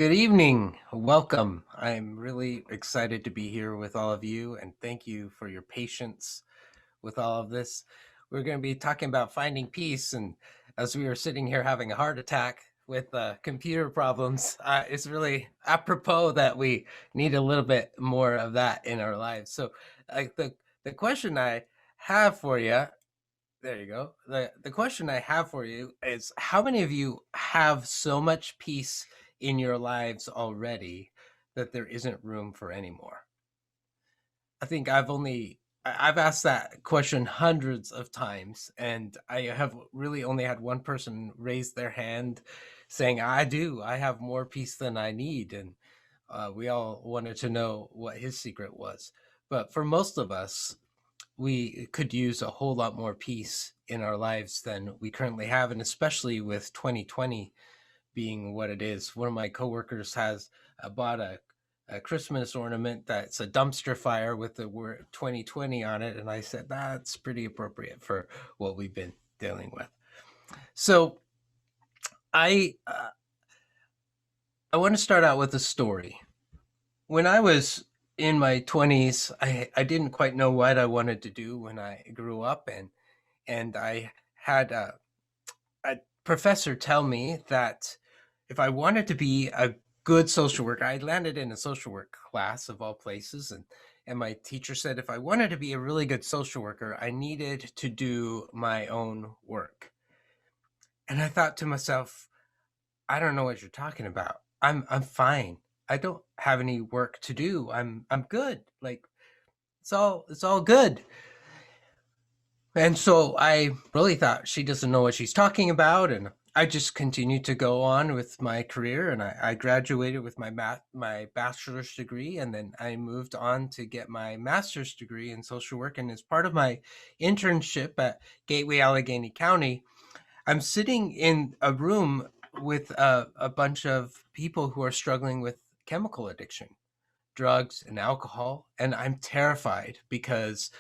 Good evening. Welcome. I'm really excited to be here with all of you, and thank you for your patience with all of this. We're going to be talking about finding peace, and as we were sitting here having a heart attack with computer problems, it's really apropos that we need a little bit more of that in our lives. So, the question I have for you, there you go. The question I have for you is, how many of you have so much peace in your lives already that there isn't room for any more? I think I've asked that question hundreds of times, and I have really only had one person raise their hand saying, I have more peace than I need. And we all wanted to know what his secret was. But for most of us, we could use a whole lot more peace in our lives than we currently have, and especially with 2020 being what it is. One of my coworkers has bought a Christmas ornament that's a dumpster fire with the word 2020 on it, and I said that's pretty appropriate for what we've been dealing with. So I I want to start out with a story. When I was in my 20s, I didn't quite know what I wanted to do when I grew up, and I had a professor tell me that if I wanted to be a good social worker, I landed in a social work class of all places, and my teacher said if I wanted to be a really good social worker, I needed to do my own work. And I thought to myself, I don't know what you're talking about. I'm fine. I don't have any work to do. I'm good. Like it's all good. And so I really thought she doesn't know what she's talking about, and I just continued to go on with my career, and I graduated with my bachelor's degree, and then I moved on to get my master's degree in social work. And as part of my internship at Gateway Allegheny County, I'm sitting in a room with a bunch of people who are struggling with chemical addiction, drugs, and alcohol, and I'm terrified because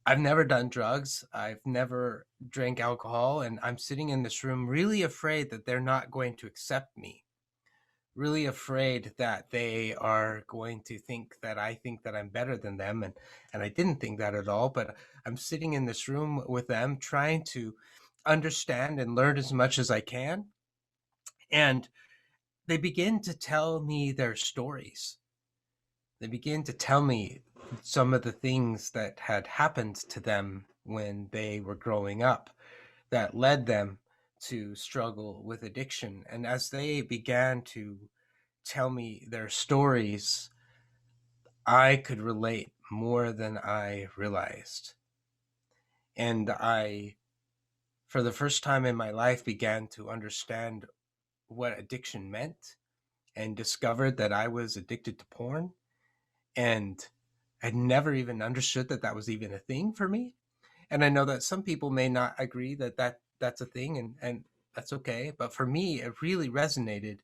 I've never done drugs. I've never drank alcohol. And I'm sitting in this room really afraid that they're not going to accept me, really afraid that they are going to think that I'm better than them. And I didn't think that at all. But I'm sitting in this room with them trying to understand and learn as much as I can. And they begin to tell me their stories. They begin to tell me some of the things that had happened to them when they were growing up that led them to struggle with addiction. And as they began to tell me their stories, I could relate more than I realized. And I, for the first time in my life, began to understand what addiction meant and discovered that I was addicted to porn. And I'd never even understood that that was even a thing for me. And I know that some people may not agree that's a thing, and that's okay. But for me, it really resonated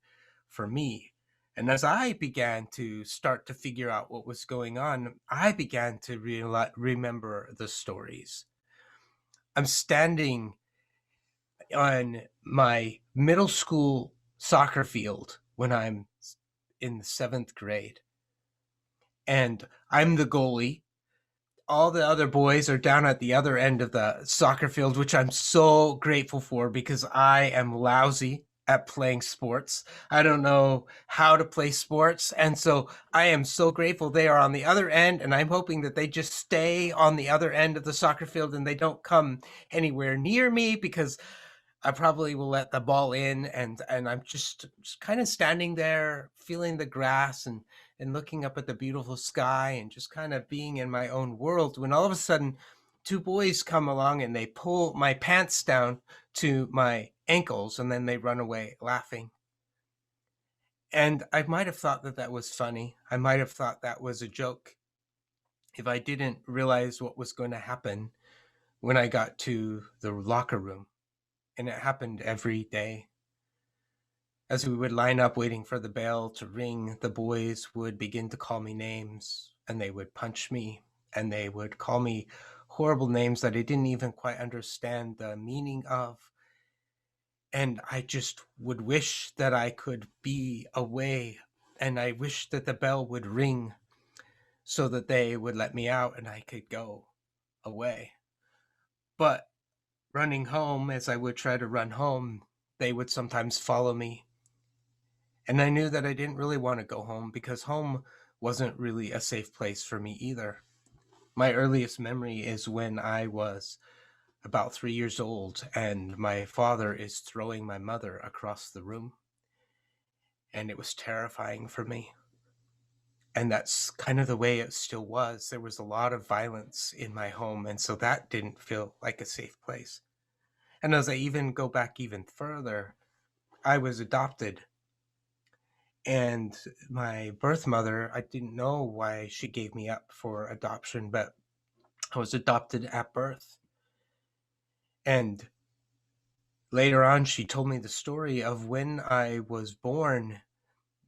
for me. And as I began to start to figure out what was going on, I began to remember the stories. I'm standing on my middle school soccer field when I'm in the seventh grade, and I'm the goalie. All the other boys are down at the other end of the soccer field, which I'm so grateful for because I am lousy at playing sports. I don't know how to play sports. And so I am so grateful they are on the other end. And I'm hoping that they just stay on the other end of the soccer field and they don't come anywhere near me because I probably will let the ball in, and I'm just kind of standing there feeling the grass and looking up at the beautiful sky and just kind of being in my own world when all of a sudden two boys come along and they pull my pants down to my ankles and then they run away laughing. And I might have thought that that was funny. I might have thought that was a joke if I didn't realize what was going to happen when I got to the locker room. And it happened every day. As we would line up waiting for the bell to ring, the boys would begin to call me names, and they would punch me, and they would call me horrible names that I didn't even quite understand the meaning of. And I just would wish that I could be away, and I wish that the bell would ring so that they would let me out and I could go away. But running home, as I would try to run home, they would sometimes follow me. And I knew that I didn't really want to go home because home wasn't really a safe place for me either. My earliest memory is when I was about 3 years old and my father is throwing my mother across the room. And it was terrifying for me. And that's kind of the way it still was. There was a lot of violence in my home, and so that didn't feel like a safe place. And as I even go back even further, I was adopted. And my birth mother, I didn't know why she gave me up for adoption, but I was adopted at birth. And later on, she told me the story of when I was born.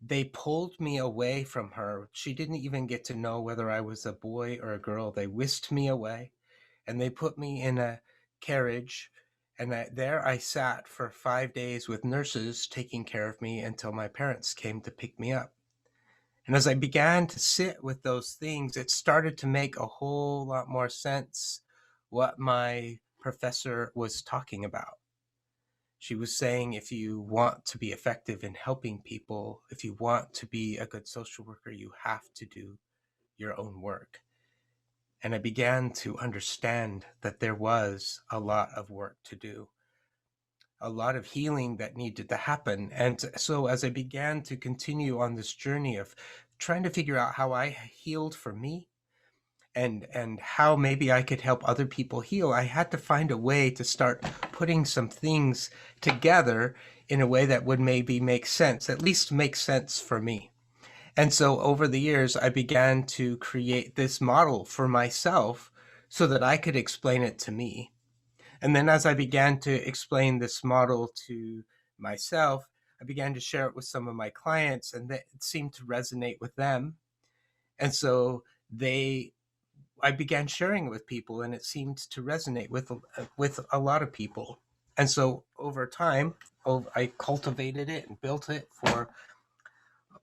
They pulled me away from her. She didn't even get to know whether I was a boy or a girl. They whisked me away and they put me in a carriage. And there I sat for 5 days with nurses taking care of me until my parents came to pick me up. And as I began to sit with those things, it started to make a whole lot more sense what my professor was talking about. She was saying if you want to be effective in helping people, if you want to be a good social worker, you have to do your own work. And I began to understand that there was a lot of work to do, a lot of healing that needed to happen. And so as I began to continue on this journey of trying to figure out how I healed for me, and how maybe I could help other people heal, I had to find a way to start putting some things together in a way that would maybe make sense, at least make sense for me. And so over the years, I began to create this model for myself so that I could explain it to me. And then as I began to explain this model to myself, I began to share it with some of my clients, and it seemed to resonate with them. And so I began sharing it with people, and it seemed to resonate with a lot of people. And so over time, I cultivated it and built it for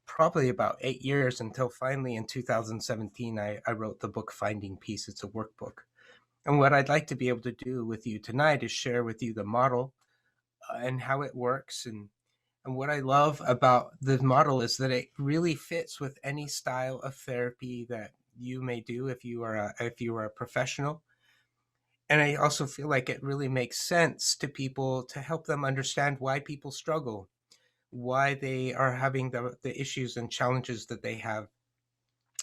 probably about 8 years until finally in 2017, I wrote the book Finding Peace. It's a workbook. And what I'd like to be able to do with you tonight is share with you the model and how it works. And what I love about the model is that it really fits with any style of therapy that you may do if you are a professional. And I also feel like it really makes sense to people to help them understand why people struggle, why they are having the issues and challenges that they have.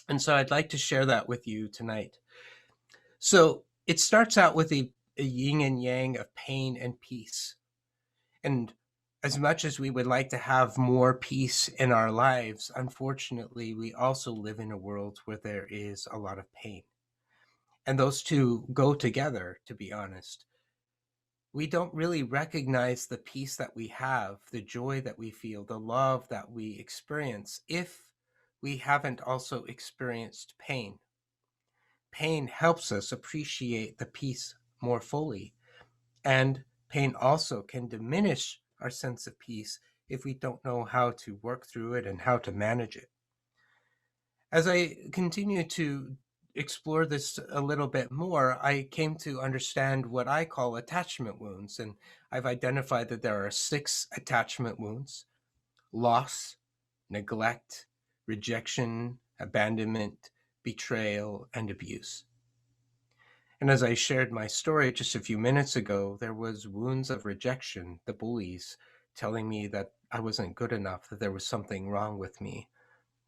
And so I'd like to share that with you tonight. So it starts out with a yin and yang of pain and peace. And as much as we would like to have more peace in our lives, unfortunately, we also live in a world where there is a lot of pain. And those two go together, to be honest. We don't really recognize the peace that we have, the joy that we feel, the love that we experience if we haven't also experienced pain. Pain helps us appreciate the peace more fully, and pain also can diminish our sense of peace if we don't know how to work through it and how to manage it. As I continue to explore this a little bit more, I came to understand what I call attachment wounds. And I've identified that there are 6 attachment wounds: loss, neglect, rejection, abandonment, betrayal, and abuse. And as I shared my story just a few minutes ago, there was wounds of rejection, the bullies telling me that I wasn't good enough, that there was something wrong with me.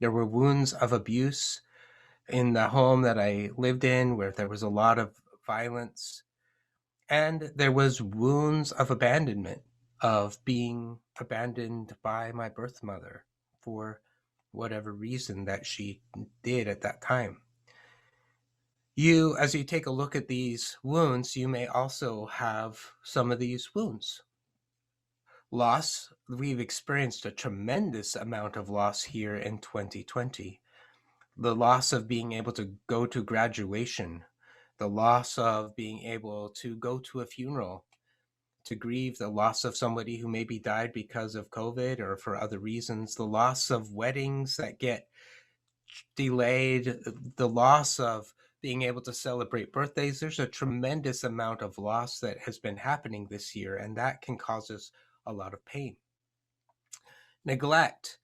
There were wounds of abuse in the home that I lived in, where there was a lot of violence. And there was wounds of abandonment, of being abandoned by my birth mother for whatever reason that she did at that time. As you take a look at these wounds, you may also have some of these wounds. Loss, we've experienced a tremendous amount of loss here in 2020. The loss of being able to go to graduation, the loss of being able to go to a funeral, to grieve the loss of somebody who maybe died because of COVID or for other reasons, the loss of weddings that get delayed, the loss of being able to celebrate birthdays. There's a tremendous amount of loss that has been happening this year, and that can cause us a lot of pain. Neglect.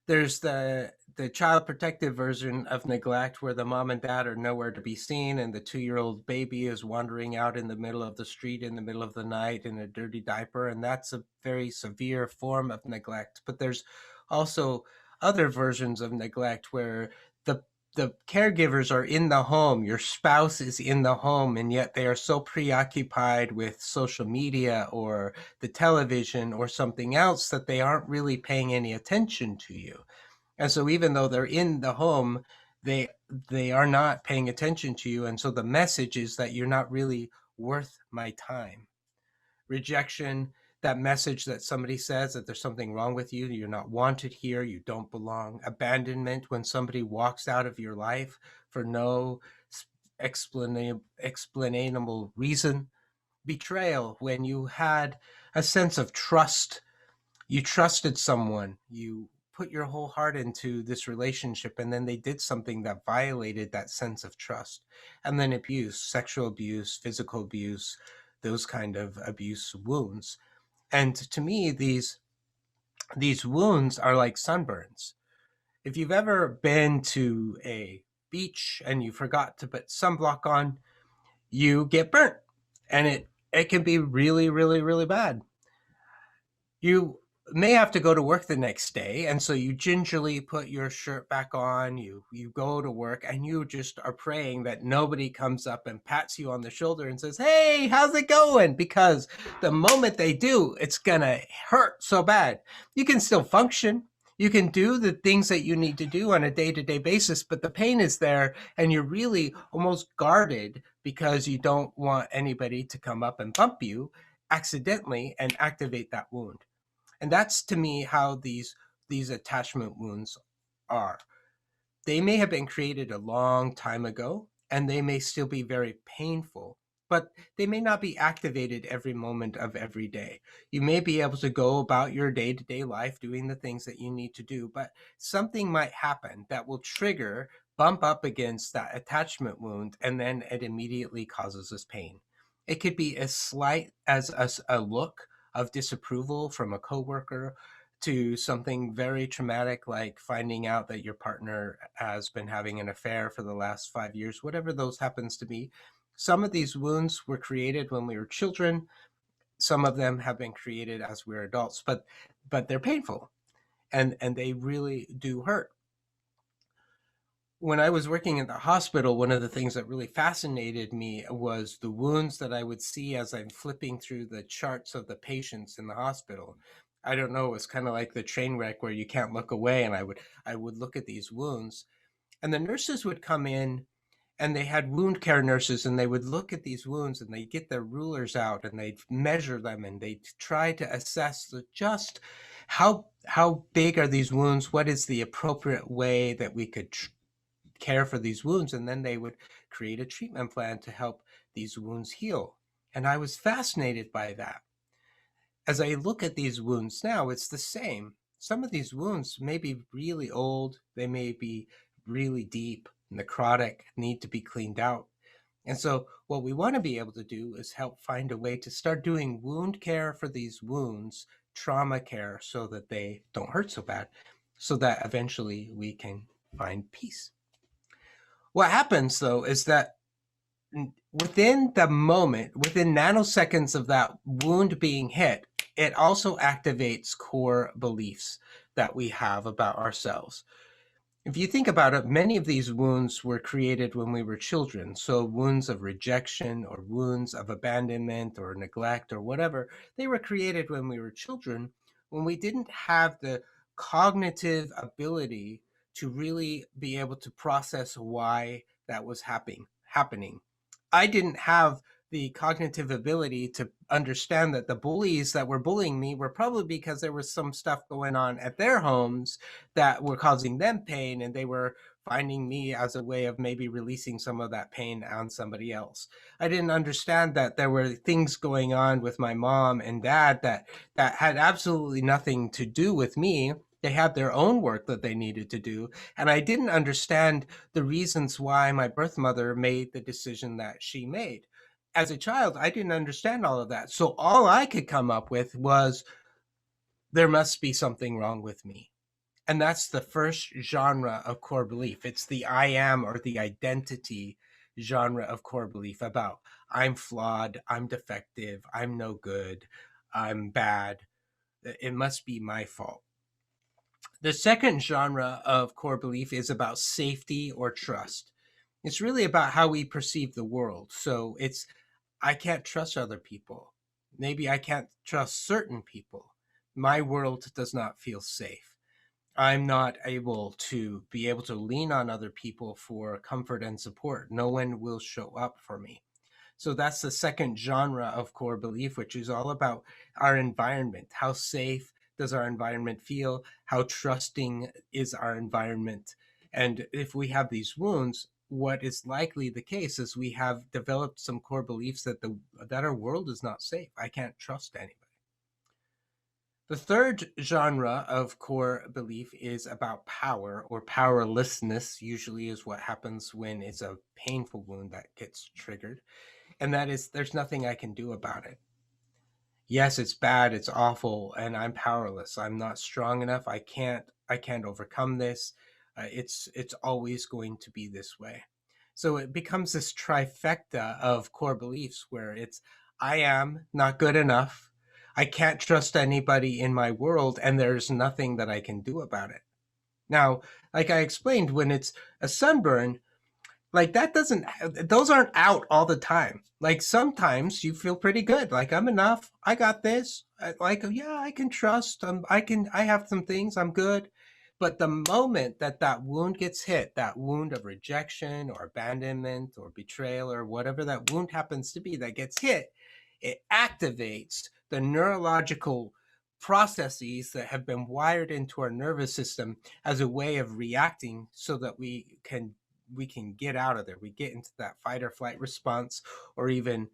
There's the child protective version of neglect where the mom and dad are nowhere to be seen and the 2-year-old baby is wandering out in the middle of the street in the middle of the night in a dirty diaper, and that's a very severe form of neglect. But there's also other versions of neglect where the caregivers are in the home, your spouse is in the home, and yet they are so preoccupied with social media or the television or something else that they aren't really paying any attention to you. And so even though they're in the home, they are not paying attention to you. And so the message is that you're not really worth my time. Rejection, that message that somebody says that there's something wrong with you, you're not wanted here, you don't belong. Abandonment, when somebody walks out of your life for no explainable reason. Betrayal, when you had a sense of trust, you trusted someone, you put your whole heart into this relationship, and then they did something that violated that sense of trust. And then abuse, sexual abuse, physical abuse, those kind of abuse wounds. And to me, these wounds are like sunburns. If you've ever been to a beach and you forgot to put sunblock on, you get burnt, and it can be really, really, really bad. You may have to go to work the next day, and so you gingerly put your shirt back on, you go to work, and you just are praying that nobody comes up and pats you on the shoulder and says, hey, how's it going? Because the moment they do, it's gonna hurt so bad. You can still function, you can do the things that you need to do on a day-to-day basis, but the pain is there, and you're really almost guarded because you don't want anybody to come up and bump you accidentally and activate that wound. And that's, to me, how these attachment wounds are. They may have been created a long time ago, and they may still be very painful, but they may not be activated every moment of every day. You may be able to go about your day-to-day life doing the things that you need to do, but something might happen that will trigger, bump up against that attachment wound, and then it immediately causes us pain. It could be as slight as a look of disapproval from a coworker to something very traumatic like finding out that your partner has been having an affair for the last 5 years, whatever those happens to be. Some of these wounds were created when we were children. Some of them have been created as we're adults, but they're painful, and they really do hurt. When I was working in the hospital, one of the things that really fascinated me was the wounds that I would see as I'm flipping through the charts of the patients in the hospital. I don't know, it was kind of like the train wreck where you can't look away, and I would look at these wounds. And the nurses would come in, and they had wound care nurses, and they would look at these wounds and they'd get their rulers out and they'd measure them and they'd try to assess just how big are these wounds, what is the appropriate way that we could care for these wounds, and then they would create a treatment plan to help these wounds heal. And I was fascinated by that. As I look at these wounds now, it's the same. Some of these wounds may be really old, they may be really deep, necrotic, need to be cleaned out. And so what we want to be able to do is help find a way to start doing wound care for these wounds, trauma care, so that they don't hurt so bad, so that eventually we can find peace. What happens, though, is that within the moment, within nanoseconds of that wound being hit, it also activates core beliefs that we have about ourselves. If you think about it, many of these wounds were created when we were children. So wounds of rejection or wounds of abandonment or neglect or whatever, they were created when we were children, when we didn't have the cognitive ability to really be able to process why that was happening. I didn't have the cognitive ability to understand that the bullies that were bullying me were probably because there was some stuff going on at their homes that were causing them pain, and they were finding me as a way of maybe releasing some of that pain on somebody else. I didn't understand that there were things going on with my mom and dad that had absolutely nothing to do with me. They had their own work that they needed to do, and I didn't understand the reasons why my birth mother made the decision that she made. As a child, I didn't understand all of that. So all I could come up with was there must be something wrong with me. And that's the first genre of core belief. It's the I am or the identity genre of core belief about I'm flawed, I'm defective, I'm no good, I'm bad. It must be my fault. The second genre of core belief is about safety or trust. It's really about how we perceive the world. So it's I can't trust other people. Maybe I can't trust certain people. My world does not feel safe. I'm not able to be able to lean on other people for comfort and support. No one will show up for me. So that's the second genre of core belief, which is all about our environment. How safe does our environment feel? How trusting is our environment? And if we have these wounds, what is likely the case is we have developed some core beliefs that our world is not safe. I can't trust anybody. The third genre of core belief is about power or powerlessness, usually is what happens when it's a painful wound that gets triggered. And that is, there's nothing I can do about it. Yes, it's bad, it's awful, and I'm powerless. I'm not strong enough. I can't overcome this. It's always going to be this way. So it becomes this trifecta of core beliefs where it's I am not good enough. I can't trust anybody in my world, and there's nothing that I can do about it. Now, like I explained, when it's a sunburn, like that doesn't those aren't out all the time. Like sometimes you feel pretty good, like I'm enough, I got this. Like yeah, I can trust, I have some things, I'm good. But the moment that that wound gets hit, that wound of rejection or abandonment or betrayal or whatever that wound happens to be that gets hit, it activates the neurological processes that have been wired into our nervous system as a way of reacting so that we can get out of there. We get into that fight or flight response, or even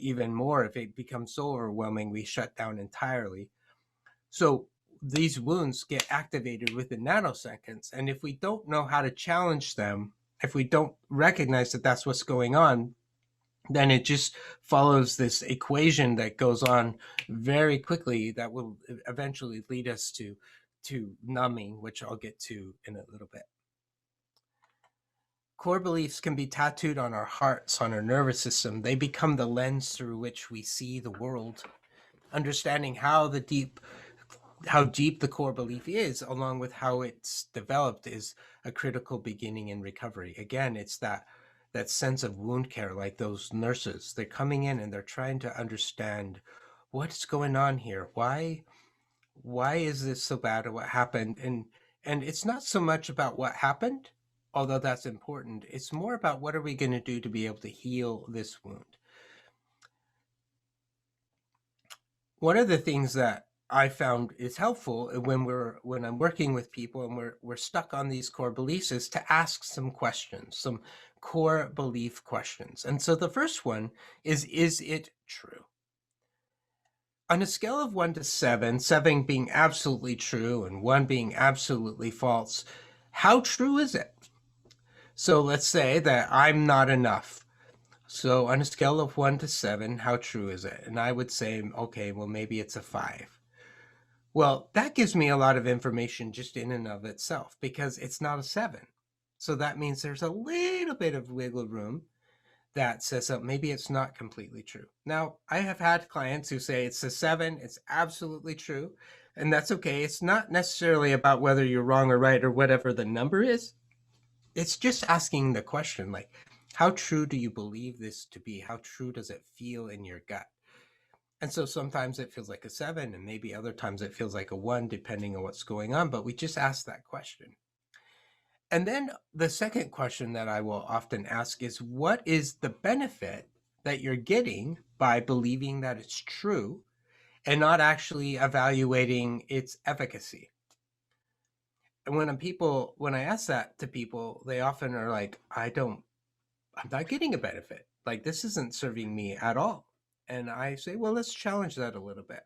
more if it becomes so overwhelming, we shut down entirely. So these wounds get activated within nanoseconds, and if we don't know how to challenge them, if we don't recognize that that's what's going on, then it just follows this equation that goes on very quickly that will eventually lead us to numbing, which I'll get to in a little bit. Core beliefs can be tattooed on our hearts, on our nervous system. They become the lens through which we see the world. Understanding how deep the core belief is, along with how it's developed, is a critical beginning in recovery. Again, it's that sense of wound care, like those nurses. They're coming in and they're trying to understand what's going on here. Why is this so bad, or what happened? And it's not so much about what happened, although that's important. It's more about what are we going to do to be able to heal this wound. One of the things that I found is helpful when I'm working with people and we're stuck on these core beliefs is to ask some questions, some core belief questions. And so the first one is it true? On a scale of 1 to 7, 7 being absolutely true and 1 being absolutely false, how true is it? So let's say that I'm not enough. So on a scale of 1 to 7, how true is it? And I would say, okay, well, maybe it's a 5. Well, that gives me a lot of information just in and of itself because it's not a 7. So that means there's a little bit of wiggle room that says that maybe it's not completely true. Now, I have had clients who say it's a 7, it's absolutely true, and that's okay. It's not necessarily about whether you're wrong or right or whatever the number is. It's just asking the question, like, how true do you believe this to be? How true does it feel in your gut? And so sometimes it feels like a 7, and maybe other times it feels like a 1, depending on what's going on, but we just ask that question. And then the second question that I will often ask is, what is the benefit that you're getting by believing that it's true and not actually evaluating its efficacy? And when I ask that to people, they often are like, I'm not getting a benefit. Like, this isn't serving me at all. And I say, well, let's challenge that a little bit.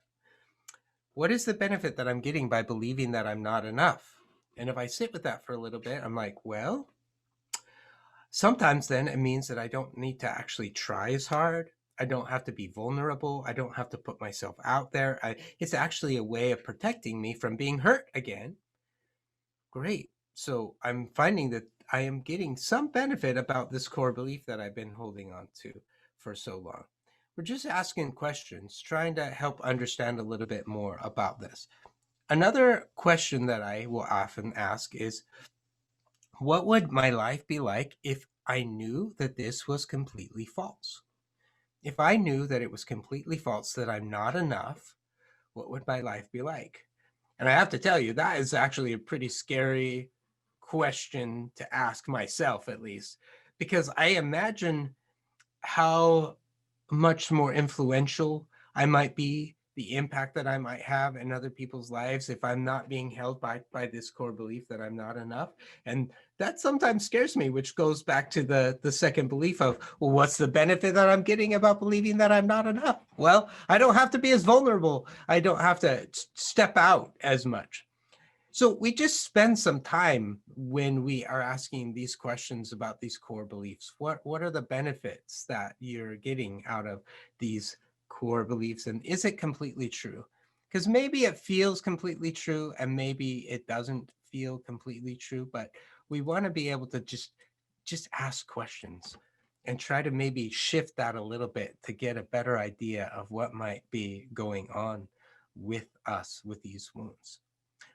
What is the benefit that I'm getting by believing that I'm not enough? And if I sit with that for a little bit, I'm like, well, sometimes then it means that I don't need to actually try as hard. I don't have to be vulnerable. I don't have to put myself out there. It's actually a way of protecting me from being hurt again. Great. So I'm finding that I am getting some benefit about this core belief that I've been holding on to for so long. We're just asking questions, trying to help understand a little bit more about this. Another question that I will often ask is, what would my life be like if I knew that this was completely false? If I knew that it was completely false, that I'm not enough, what would my life be like? And I have to tell you, that is actually a pretty scary question to ask myself, at least, because I imagine how much more influential I might be, the impact that I might have in other people's lives if I'm not being held back by this core belief that I'm not enough. And that sometimes scares me, which goes back to the second belief of, well, what's the benefit that I'm getting about believing that I'm not enough? Well, I don't have to be as vulnerable. I don't have to step out as much. So we just spend some time when we are asking these questions about these core beliefs. What are the benefits that you're getting out of these core beliefs, and is it completely true? Because maybe it feels completely true and maybe it doesn't feel completely true, but we want to be able to just ask questions and try to maybe shift that a little bit to get a better idea of what might be going on with us with these wounds.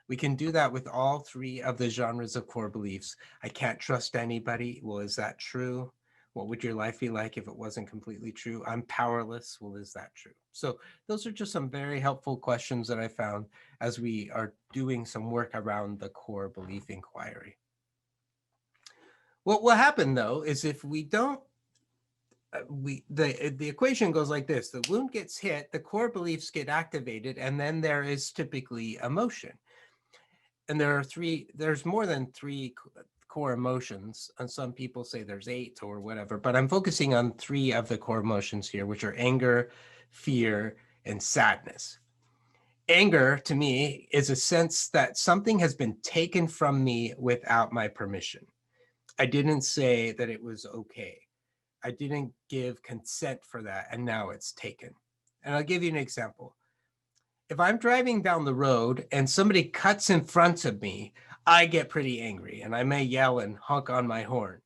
We can do that with all three of the genres of core beliefs. I can't trust anybody. Well, is that true? What would your life be like if it wasn't completely true? I'm powerless. Well, is that true? So those are just some very helpful questions that I found as we are doing some work around the core belief inquiry. What will happen though is if we don't the equation goes like this: the wound gets hit, the core beliefs get activated, and then there is typically emotion. And there's more than three core emotions, and some people say there's 8 or whatever, but I'm focusing on 3 of the core emotions here, which are anger, fear, and sadness. Anger to me is a sense that something has been taken from me without my permission. I didn't say that it was okay. I didn't give consent for that, and now it's taken. And I'll give you an example. If I'm driving down the road and somebody cuts in front of me, I get pretty angry and I may yell and honk on my horn.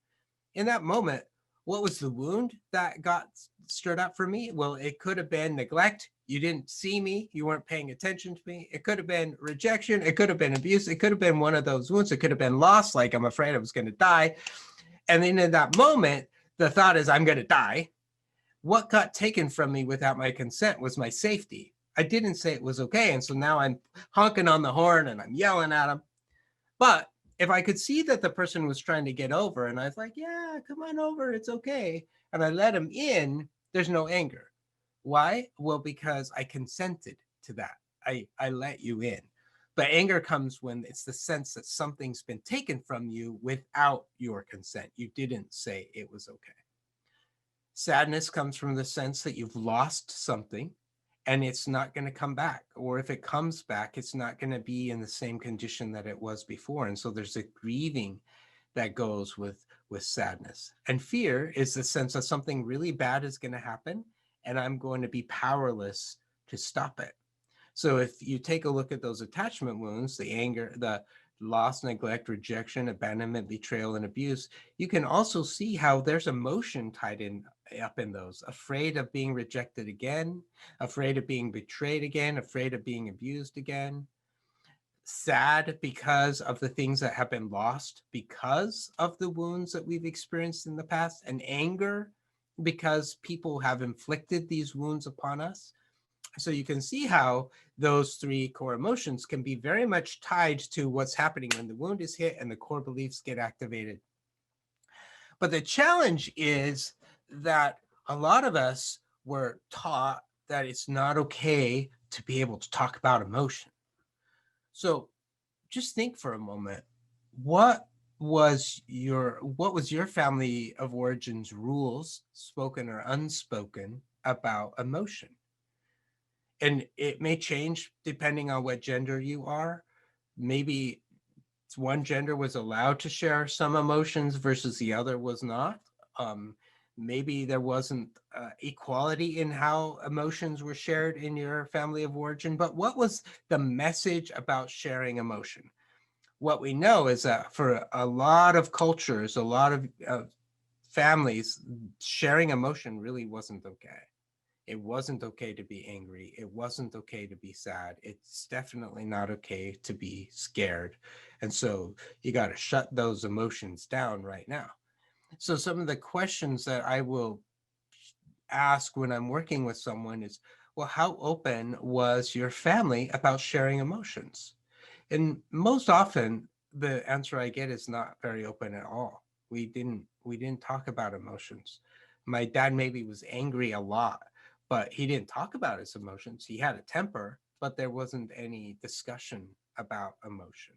In that moment, what was the wound that got stirred up for me? Well, it could have been neglect. You didn't see me. You weren't paying attention to me. It could have been rejection. It could have been abuse. It could have been one of those wounds. It could have been loss, like I'm afraid I was going to die. And then in that moment, the thought is, I'm going to die. What got taken from me without my consent was my safety. I didn't say it was okay. And so now I'm honking on the horn and I'm yelling at them. But if I could see that the person was trying to get over and I was like, yeah, come on over, it's okay, and I let him in, there's no anger. Why? Well, because I consented to that. I let you in. But anger comes when it's the sense that something's been taken from you without your consent. You didn't say it was okay. Sadness comes from the sense that you've lost something and it's not going to come back. Or if it comes back, it's not going to be in the same condition that it was before. And so there's a grieving that goes with sadness. And fear is the sense that something really bad is going to happen and I'm going to be powerless to stop it. So if you take a look at those attachment wounds, the anger, the loss, neglect, rejection, abandonment, betrayal, and abuse, you can also see how there's emotion tied in up in those. Afraid of being rejected again, afraid of being betrayed again, afraid of being abused again, sad because of the things that have been lost because of the wounds that we've experienced in the past, and anger because people have inflicted these wounds upon us. So you can see how those 3 core emotions can be very much tied to what's happening when the wound is hit and the core beliefs get activated. But the challenge is that a lot of us were taught that it's not okay to be able to talk about emotion. So just think for a moment. What was your family of origin's rules, spoken or unspoken, about emotion? And it may change depending on what gender you are. Maybe one gender was allowed to share some emotions versus the other was not. Um, Maybe there wasn't equality in how emotions were shared in your family of origin. But what was the message about sharing emotion? What we know is that for a lot of cultures, a lot of families, sharing emotion really wasn't okay. It wasn't okay to be angry. It wasn't okay to be sad. It's definitely not okay to be scared. And so you got to shut those emotions down right now. So some of the questions that I will ask when I'm working with someone is, well, how open was your family about sharing emotions? And most often the answer I get is not very open at all. We didn't talk about emotions. My dad maybe was angry a lot, but he didn't talk about his emotions. He had a temper, but there wasn't any discussion about emotion.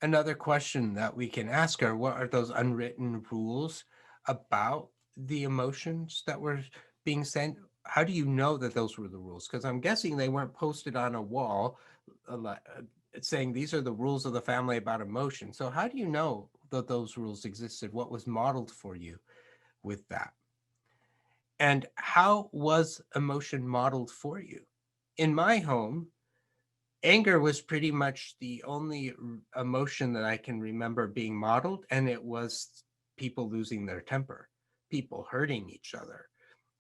Another question that we can ask are, what are those unwritten rules about the emotions that were being sent? How do you know that those were the rules? Because I'm guessing they weren't posted on a wall saying these are the rules of the family about emotion. So how do you know that those rules existed? What was modeled for you with that? And how was emotion modeled for you? In my home, anger was pretty much the only emotion that I can remember being modeled, and it was people losing their temper, people hurting each other.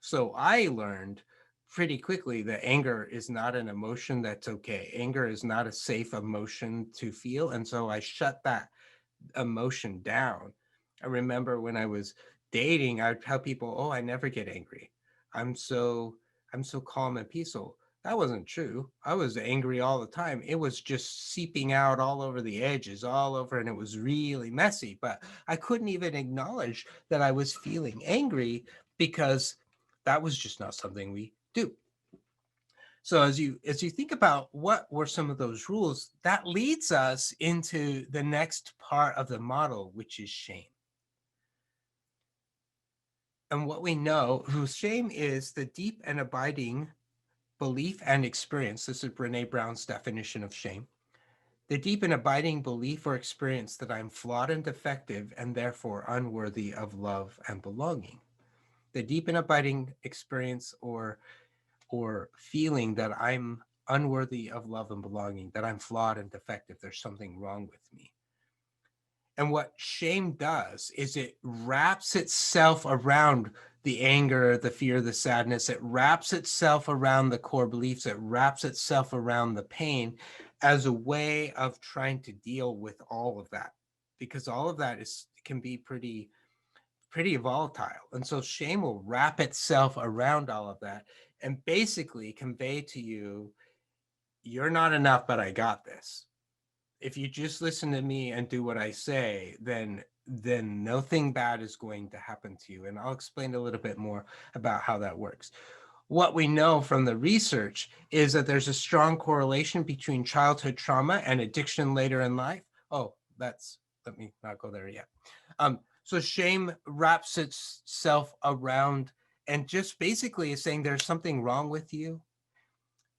So I learned pretty quickly that anger is not an emotion that's okay. Anger is not a safe emotion to feel. And so I shut that emotion down. I remember when I was dating, I'd tell people, "Oh, I never get angry. I'm so I'm so calm and peaceful." That wasn't true. I was angry all the time. It was just seeping out all over the edges, all over, and it was really messy. But I couldn't even acknowledge that I was feeling angry because that was just not something we do. So as you think about what were some of those rules, that leads us into the next part of the model, which is shame. And what we know, whose shame is the deep and abiding belief and experience. This is Brene Brown's definition of shame. The deep and abiding belief or experience that I'm flawed and defective and therefore unworthy of love and belonging. The deep and abiding experience or feeling that I'm unworthy of love and belonging, that I'm flawed and defective, there's something wrong with me. And what shame does is it wraps itself around the anger, the fear, the sadness. It wraps itself around the core beliefs. It wraps itself around the pain as a way of trying to deal with all of that, because all of that can be pretty volatile. And so shame will wrap itself around all of that and basically convey to you, you're not enough, but I got this. If you just listen to me and do what I say, then nothing bad is going to happen to you. And I'll explain a little bit more about how that works. What we know from the research is that there's a strong correlation between childhood trauma and addiction later in life. Oh, let me not go there yet. So shame wraps itself around and just basically is saying there's something wrong with you.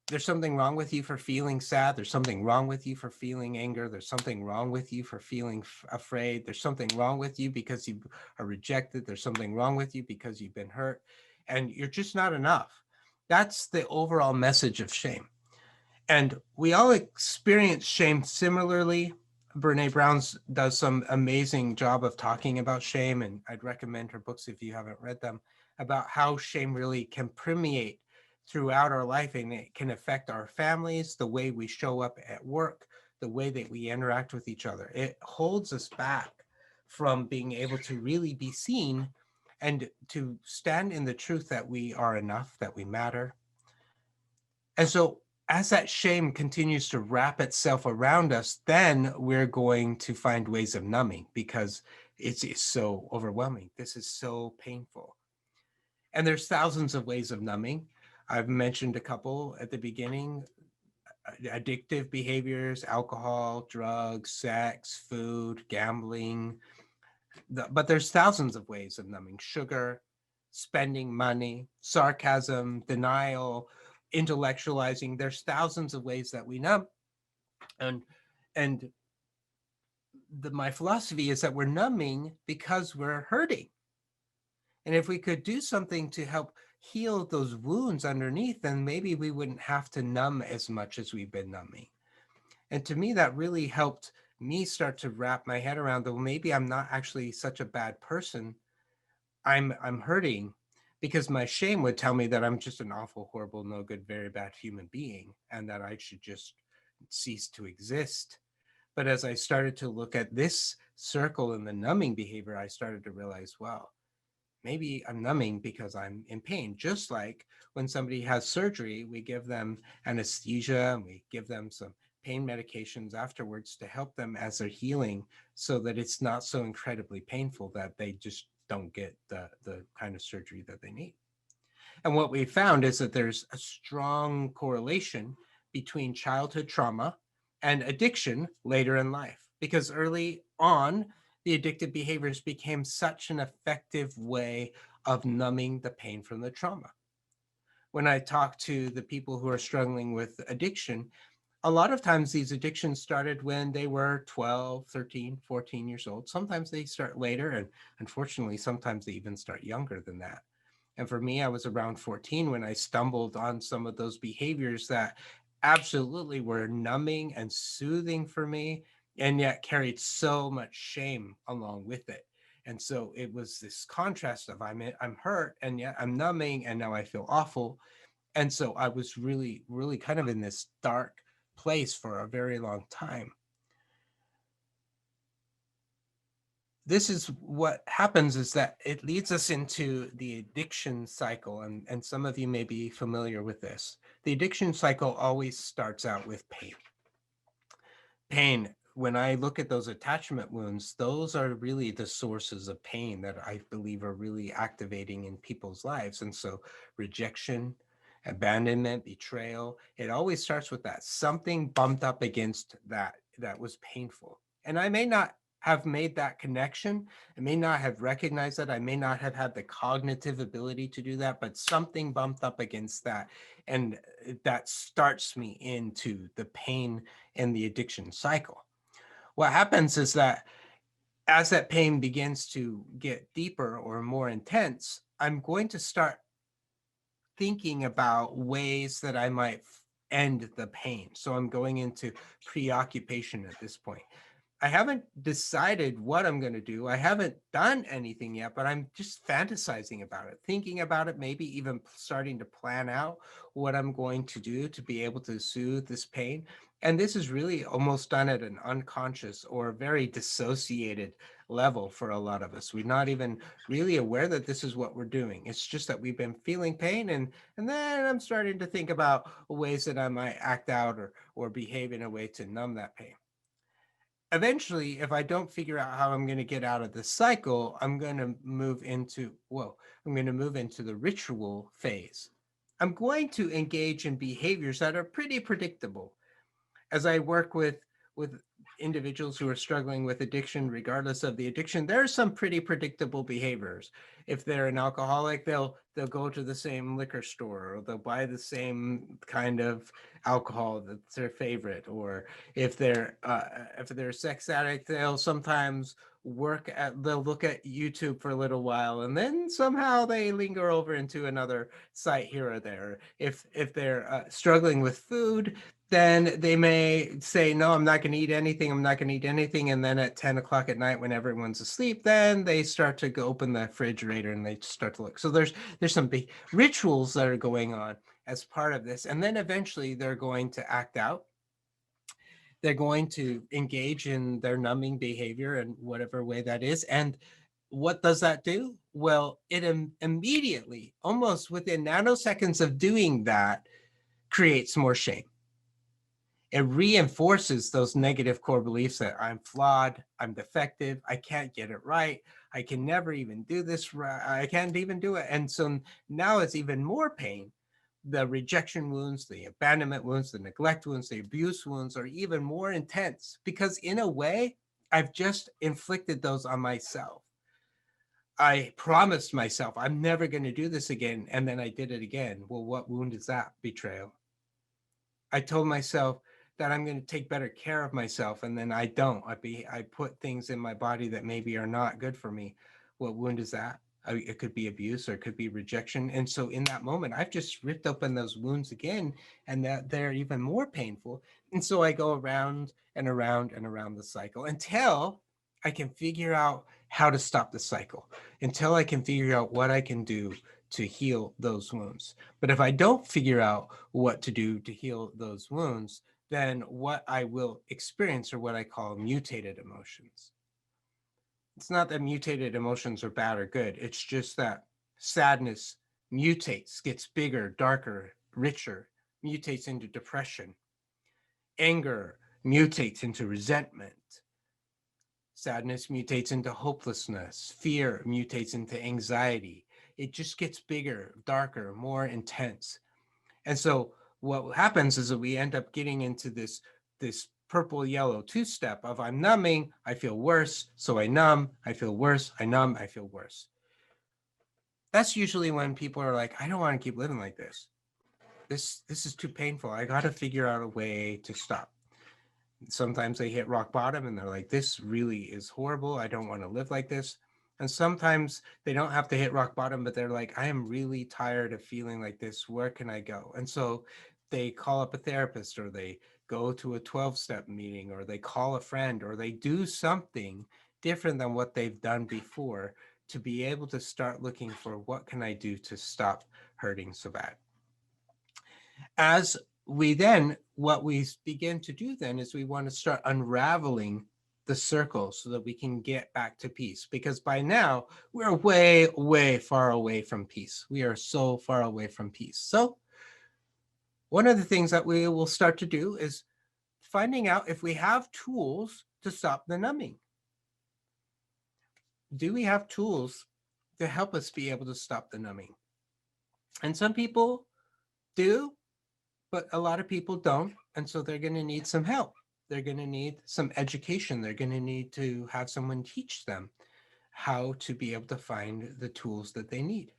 There's something wrong with you for feeling sad. There's something wrong with you for feeling anger. There's something wrong with you for feeling afraid. There's something wrong with you because you are rejected. There's something wrong with you because you've been hurt and you're just not enough. That's the overall message of shame. And we all experience shame similarly. Brene Brown does some amazing job of talking about shame, and I'd recommend her books if you haven't read them, about how shame really can permeate throughout our life, and it can affect our families, the way we show up at work, the way that we interact with each other. It holds us back from being able to really be seen and to stand in the truth that we are enough, that we matter. And so as that shame continues to wrap itself around us, then we're going to find ways of numbing because it's so overwhelming. This is so painful. And there's thousands of ways of numbing. I've mentioned a couple at the beginning. addictive behaviors, alcohol, drugs, sex, food, gambling. But there's thousands of ways of numbing: sugar, spending money, sarcasm, denial, intellectualizing. There's thousands of ways that we numb. And and my philosophy is that we're numbing because we're hurting. And if we could do something to help heal those wounds underneath, then maybe we wouldn't have to numb as much as we've been numbing. And to me, that really helped me start to wrap my head around that, well, maybe I'm not actually such a bad person. I'm hurting because my shame would tell me that I'm just an awful, horrible, no good, very bad human being, and that I should just cease to exist. But as I started to look at this circle and the numbing behavior, I started to realize, well, maybe I'm numbing because I'm in pain. Just like when somebody has surgery, we give them anesthesia and we give them some pain medications afterwards to help them as they're healing, so that it's not so incredibly painful that they just don't get the kind of surgery that they need. And what we found is that there's a strong correlation between childhood trauma and addiction later in life, because early on, the addictive behaviors became such an effective way of numbing the pain from the trauma. When I talk to the people who are struggling with addiction, a lot of times these addictions started when they were 12, 13, 14 years old. Sometimes they start later, and unfortunately, sometimes they even start younger than that. And for me, I was around 14 when I stumbled on some of those behaviors that absolutely were numbing and soothing for me, and yet carried so much shame along with it. And so it was this contrast of I'm hurt, and yet I'm numbing, and now I feel awful. And so I was really, really kind of in this dark place for a very long time. This is what happens, is that it leads us into the addiction cycle. And some of you may be familiar with this. The addiction cycle always starts out with pain. Pain, when I look at those attachment wounds, those are really the sources of pain that I believe are really activating in people's lives. And so rejection, abandonment, betrayal, it always starts with that. Something bumped up against that was painful. And I may not have made that connection. I may not have recognized that. I may not have had the cognitive ability to do that, but something bumped up against that. And that starts me into the pain and the addiction cycle. What happens is that as that pain begins to get deeper or more intense, I'm going to start thinking about ways that I might end the pain. So I'm going into preoccupation at this point. I haven't decided what I'm going to do. I haven't done anything yet, but I'm just fantasizing about it, thinking about it, maybe even starting to plan out what I'm going to do to be able to soothe this pain. And this is really almost done at an unconscious or very dissociated level for a lot of us. We're not even really aware that this is what we're doing. It's just that we've been feeling pain, and then I'm starting to think about ways that I might act out or behave in a way to numb that pain. Eventually, if I don't figure out how I'm going to get out of this cycle, I'm going to move into, the ritual phase. I'm going to engage in behaviors that are pretty predictable. As I work with individuals who are struggling with addiction, regardless of the addiction, there are some pretty predictable behaviors. If they're an alcoholic, they'll go to the same liquor store, or they'll buy the same kind of alcohol that's their favorite. Or if they're a sex addict, they'll sometimes they'll look at YouTube for a little while, and then somehow they linger over into another site here or there. If they're struggling with food, then they may say, no, I'm not going to eat anything. I'm not going to eat anything. And then at 10 o'clock at night, when everyone's asleep, then they start to go open the refrigerator and they start to look. So there's some big rituals that are going on as part of this. And then eventually they're going to act out. They're going to engage in their numbing behavior in whatever way that is. And what does that do? Well, it immediately, almost within nanoseconds of doing that, creates more shame. It reinforces those negative core beliefs that I'm flawed, I'm defective, I can't get it right, I can never even do this right, I can't even do it. And so now it's even more pain The rejection wounds, the abandonment wounds, the neglect wounds, the abuse wounds are even more intense because, in a way, I've just inflicted those on myself. I promised myself I'm never going to do this again, and then I did it again. Well, what wound is that? Betrayal. I told myself that I'm going to take better care of myself, and then I don't. I put things in my body that maybe are not good for me. What wound is that? It could be abuse or it could be rejection. And so in that moment, I've just ripped open those wounds again, and that they're even more painful. And so I go around and around and around the cycle until I can figure out how to stop the cycle, until I can figure out what I can do to heal those wounds. But if I don't figure out what to do to heal those wounds, then what I will experience are what I call mutated emotions. It's not that mutated emotions are bad or good. It's just that sadness mutates, gets bigger, darker, richer, mutates into depression. Anger mutates into resentment. Sadness mutates into hopelessness. Fear mutates into anxiety. It just gets bigger, darker, more intense. And so what happens is that we end up getting into this purple yellow two-step of I'm numbing, I feel worse, so I numb, I feel worse, I numb, I feel worse. That's usually when people are like, I don't want to keep living like this. This is too painful. I got to figure out a way to stop. Sometimes they hit rock bottom and they're like, this really is horrible. I don't want to live like this. And sometimes they don't have to hit rock bottom, but they're like, I am really tired of feeling like this. Where can I go? And so they call up a therapist, or they go to a 12-step meeting, or they call a friend, or they do something different than what they've done before to be able to start looking for what can I do to stop hurting so bad. As we then, what we begin to do then is we want to start unraveling the circle so that we can get back to peace. Because by now, we're way, way far away from peace. We are so far away from peace. So one of the things that we will start to do is finding out if we have tools to stop the numbing. Do we have tools to help us be able to stop the numbing? And some people do, but a lot of people don't. And so they're going to need some help. They're going to need some education. They're going to need to have someone teach them how to be able to find the tools that they need.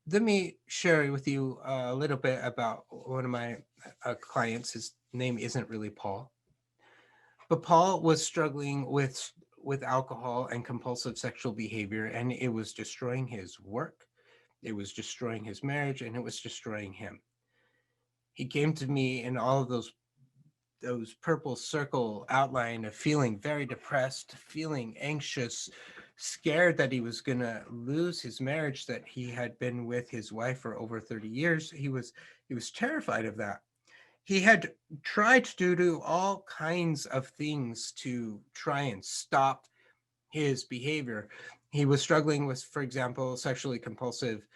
Let me share with you a little bit about one of my clients. His name isn't really Paul, but Paul was struggling with alcohol and compulsive sexual behavior, and it was destroying his work, it was destroying his marriage, and it was destroying him. He came to me in all of those purple circle outline of feeling very depressed, feeling anxious, scared that he was going to lose his marriage that he had been with his wife for over 30 years. He was terrified of that. He had tried to do all kinds of things to try and stop his behavior. He was struggling with, for example, sexually compulsive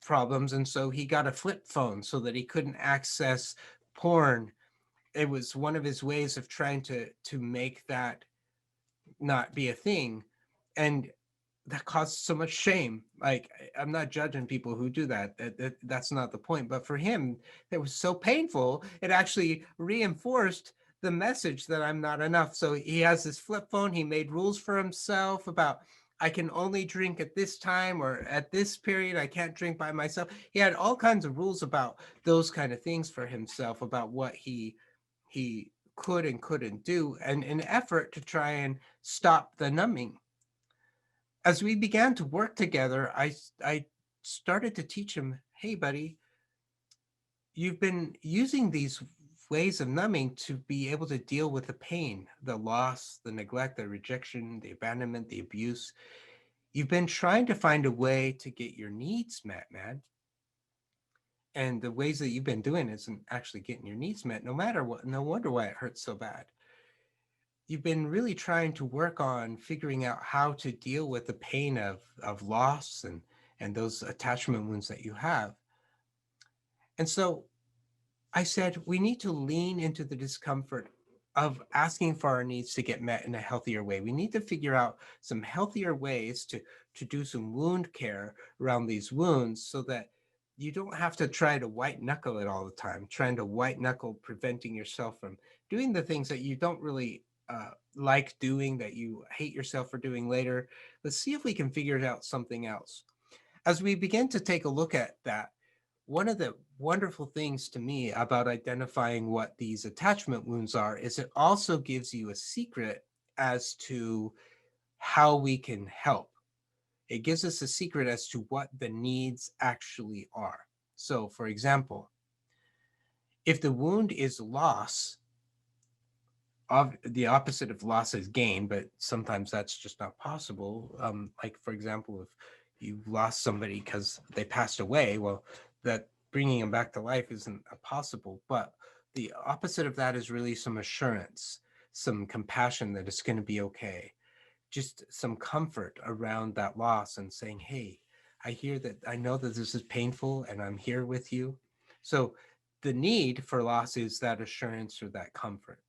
problems, and so he got a flip phone so that he couldn't access porn. It was one of his ways of trying to make that not be a thing, and that caused so much shame. Like, I'm not judging people who do that. That's not the point. But for him, it was so painful. It actually reinforced the message that I'm not enough. So he has this flip phone. He made rules for himself about I can only drink at this time, or at this period I can't drink by myself. He had all kinds of rules about those kind of things for himself, about what he could and couldn't do, and in an effort to try and stop the numbing. As we began to work together, I started to teach him, hey, buddy, you've been using these ways of numbing to be able to deal with the pain, the loss, the neglect, the rejection, the abandonment, the abuse. You've been trying to find a way to get your needs met, man. And the ways that you've been doing isn't actually getting your needs met, no matter what. No wonder why it hurts so bad. You've been really trying to work on figuring out how to deal with the pain of loss and those attachment wounds that you have. And so I said, we need to lean into the discomfort of asking for our needs to get met in a healthier way. We need to figure out some healthier ways to do some wound care around these wounds so that you don't have to try to white knuckle it all the time, trying to white knuckle preventing yourself from doing the things that you don't really like doing, that you hate yourself for doing later. Let's see if we can figure out something else. As we begin to take a look at that, one of the wonderful things to me about identifying what these attachment wounds are is it also gives you a secret as to how we can help. It gives us a secret as to what the needs actually are. So, for example, if the wound is loss, the opposite of loss is gain, but sometimes that's just not possible. Like, for example, if you lost somebody because they passed away, well, that bringing them back to life isn't possible. But the opposite of that is really some assurance, some compassion that it's going to be okay, just some comfort around that loss and saying, hey, I know that this is painful and I'm here with you. So the need for loss is that assurance or that comfort.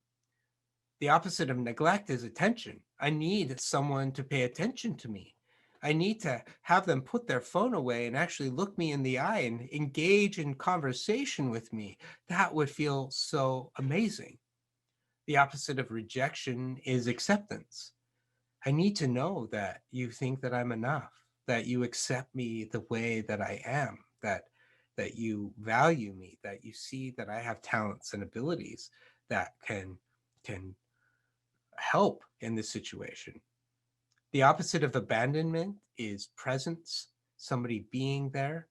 The opposite of neglect is attention. I need someone to pay attention to me. I need to have them put their phone away and actually look me in the eye and engage in conversation with me. That would feel so amazing. The opposite of rejection is acceptance. I need to know that you think that I'm enough, that you accept me the way that I am, that you value me, that you see that I have talents and abilities that can help in this situation. The opposite of abandonment is presence, somebody being there,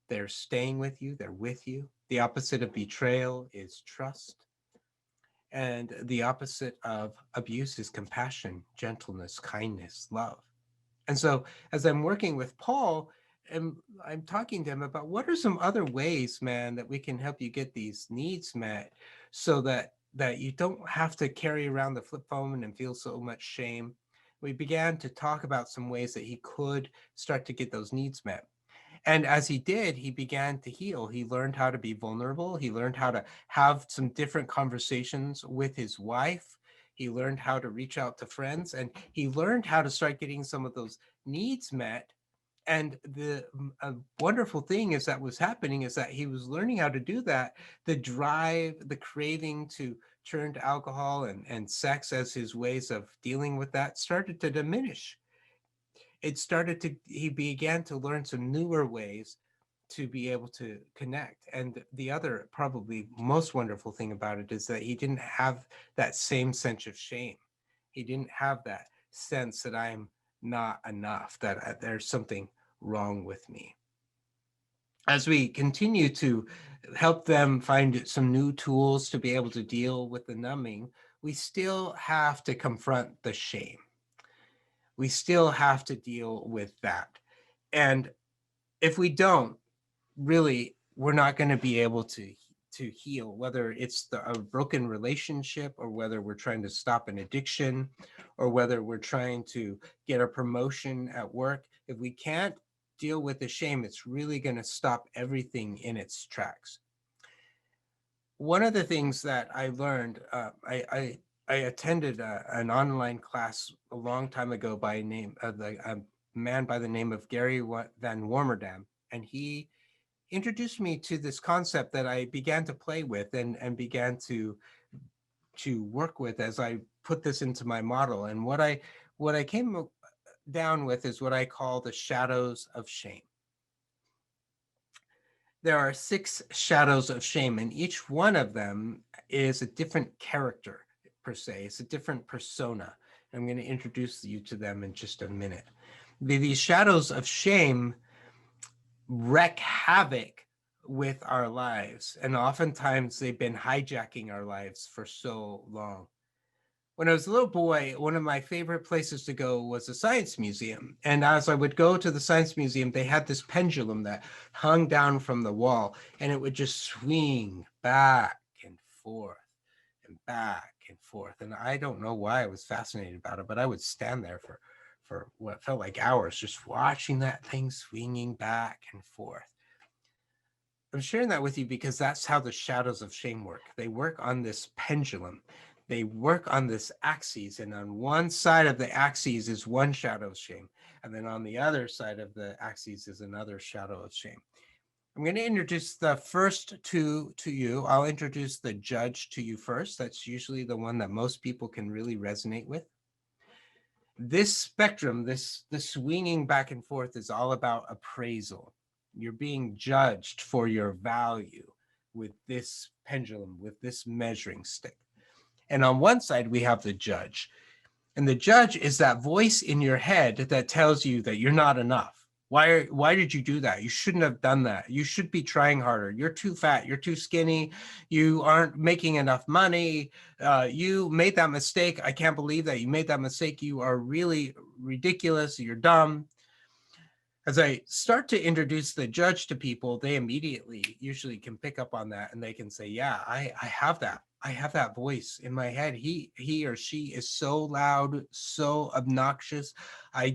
they're staying with you, they're with you. The opposite of betrayal is trust. And the opposite of abuse is compassion, gentleness, kindness, love. And so as I'm working with Paul, and I'm talking to him about what are some other ways, man, that we can help you get these needs met so that you don't have to carry around the flip phone and feel so much shame. We began to talk about some ways that he could start to get those needs met. And as he did, he began to heal. He learned how to be vulnerable. He learned how to have some different conversations with his wife. He learned how to reach out to friends, and he learned how to start getting some of those needs met. And the wonderful thing is that was happening is that he was learning how to do that. The drive, the craving to turn to alcohol and sex as his ways of dealing with that started to diminish. He began to learn some newer ways to be able to connect. And the other, probably most wonderful thing about it is that he didn't have that same sense of shame. He didn't have that sense that I'm not enough, that there's something wrong with me. As we continue to help them find some new tools to be able to deal with the numbing, we still have to confront the shame. We still have to deal with that. And if we don't, really, we're not going to be able to heal, whether it's a broken relationship or whether we're trying to stop an addiction or whether we're trying to get a promotion at work. If we can't deal with the shame, it's really going to stop everything in its tracks. One of the things that I learned, I attended an online class a long time ago by a man by the name of Gary Van Warmerdam, and he introduced me to this concept that I began to play with and began to work with as I put this into my model. And what I came down with is what I call the shadows of shame. There are 6 shadows of shame, and each one of them is a different character per se. It's a different persona. I'm going to introduce you to them in just a minute. These shadows of shame wreak havoc with our lives, and oftentimes they've been hijacking our lives for so long. When I was a little boy, one of my favorite places to go was a science museum. And as I would go to the science museum, they had this pendulum that hung down from the wall, and it would just swing back and forth and back and forth. And I don't know why I was fascinated about it, but I would stand there for what felt like hours, just watching that thing swinging back and forth. I'm sharing that with you because that's how the shadows of shame work. They work on this pendulum. They work on this axis, and on one side of the axis is one shadow of shame, and then on the other side of the axis is another shadow of shame. I'm going to introduce the first two to you. I'll introduce the judge to you first. That's usually the one that most people can really resonate with. This spectrum, this swinging back and forth is all about appraisal. You're being judged for your value with this pendulum, with this measuring stick. And on one side, we have the judge. And the judge is that voice in your head that tells you that you're not enough. Why did you do that? You shouldn't have done that. You should be trying harder. You're too fat. You're too skinny. You aren't making enough money. You made that mistake. I can't believe that you made that mistake. You are really ridiculous. You're dumb. As I start to introduce the judge to people, they immediately usually can pick up on that and they can say, yeah, I have that. I have that voice in my head. He or she is so loud, so obnoxious. I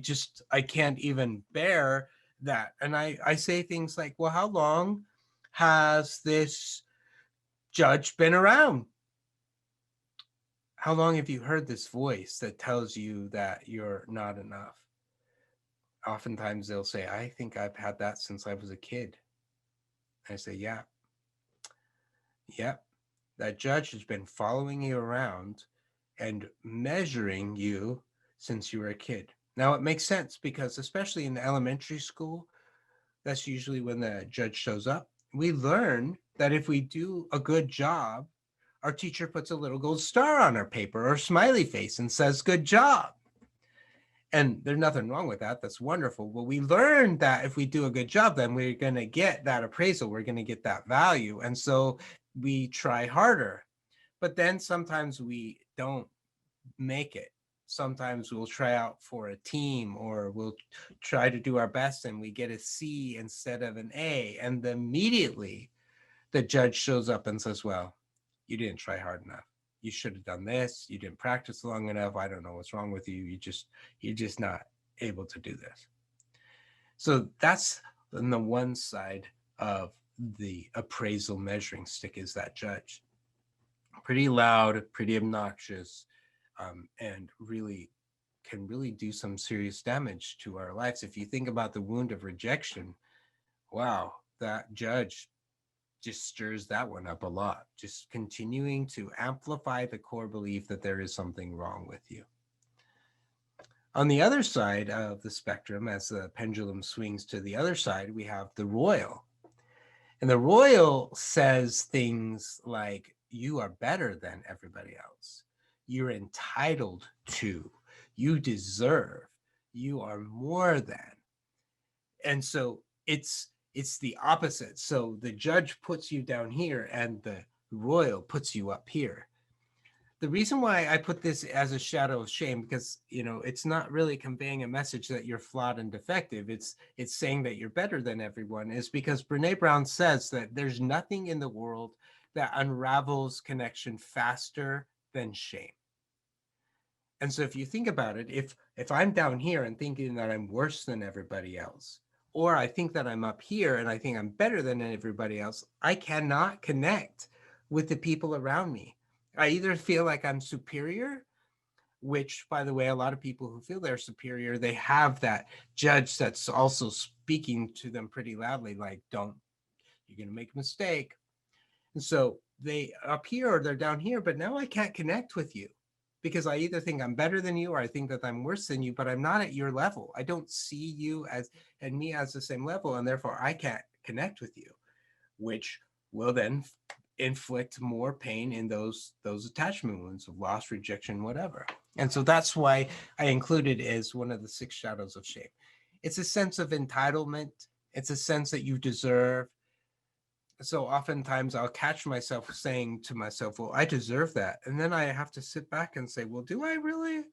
can't even bear that. And I say things like, well, how long has this judge been around? How long have you heard this voice that tells you that you're not enough? Oftentimes they'll say, I think I've had that since I was a kid. I say, yeah, that judge has been following you around and measuring you since you were a kid. Now it makes sense because especially in elementary school, that's usually when the judge shows up. We learn that if we do a good job, our teacher puts a little gold star on our paper or smiley face and says, good job. And there's nothing wrong with that. That's wonderful. But we learned that if we do a good job, then we're going to get that appraisal. We're going to get that value. And so we try harder. But then sometimes we don't make it. Sometimes we'll try out for a team or we'll try to do our best and we get a C instead of an A. And immediately the judge shows up and says, well, you didn't try hard enough. You should have done this. You didn't practice long enough. I don't know what's wrong with you. You're just not able to do this. So that's on the one side of the appraisal measuring stick is that judge. Pretty loud, pretty obnoxious, and really can really do some serious damage to our lives. If you think about the wound of rejection, wow, that judge just stirs that one up a lot, just continuing to amplify the core belief that there is something wrong with you. On the other side of the spectrum, as the pendulum swings to the other side, we have the royal. And the royal says things like, you are better than everybody else. You're entitled to, you deserve, you are more than. And so it's the opposite. So the judge puts you down here and the royal puts you up here. The reason why I put this as a shadow of shame, because it's not really conveying a message that you're flawed and defective. It's saying that you're better than everyone, is because Brene Brown says that there's nothing in the world that unravels connection faster than shame. And so if you think about it, if I'm down here and thinking that I'm worse than everybody else, or I think that I'm up here and I think I'm better than everybody else, I cannot connect with the people around me. I either feel like I'm superior, which, by the way, a lot of people who feel they're superior, they have that judge that's also speaking to them pretty loudly, like, you're going to make a mistake. And so they up here or they're down here, but now I can't connect with you because I either think I'm better than you or I think that I'm worse than you, but I'm not at your level. I don't see you and me as the same level, and therefore I can't connect with you, which will then inflict more pain in those attachment wounds of loss, rejection, whatever. And so that's why I included as one of the 6 shadows of shame. It's a sense of entitlement. It's a sense that you deserve. So oftentimes I'll catch myself saying to myself, well, I deserve that. And then I have to sit back and say, well, do I really?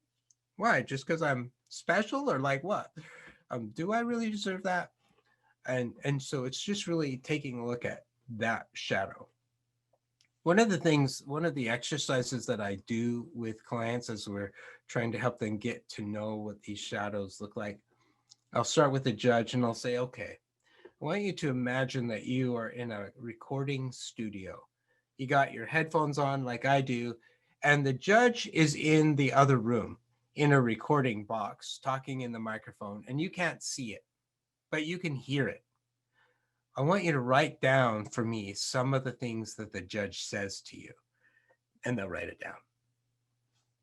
Why? Just because I'm special or like what? Do I really deserve that? And so it's just really taking a look at that shadow. One of the exercises that I do with clients as we're trying to help them get to know what these shadows look like, I'll start with the judge and I'll say, okay, I want you to imagine that you are in a recording studio. You got your headphones on like I do, and the judge is in the other room in a recording box talking in the microphone, and you can't see it, but you can hear it. I want you to write down for me some of the things that the judge says to you. And they'll write it down.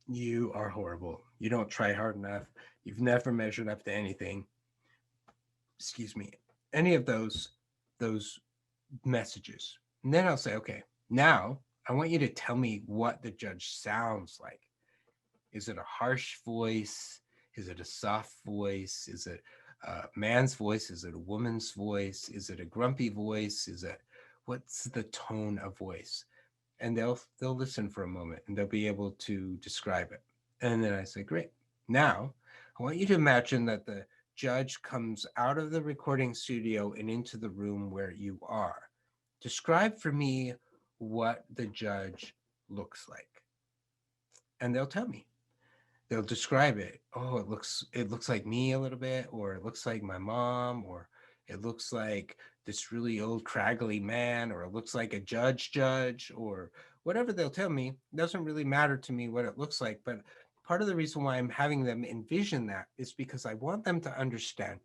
You are horrible. You don't try hard enough. You've never measured up to anything. Excuse me. Any of those messages. And then I'll say, okay, now I want you to tell me what the judge sounds like. Is it a harsh voice? Is it a soft voice? Is it a man's voice? Is it a woman's voice? Is it a grumpy voice? What's the tone of voice? And they'll listen for a moment and they'll be able to describe it. And then I say, great. Now I want you to imagine that the judge comes out of the recording studio and into the room where you are. Describe for me what the judge looks like. And they'll tell me. They'll describe it. Oh, it looks like me a little bit, or it looks like my mom, or it looks like this really old craggly man, or it looks like a judge, or whatever they'll tell me. It doesn't really matter to me what it looks like, but part of the reason why I'm having them envision that is because I want them to understand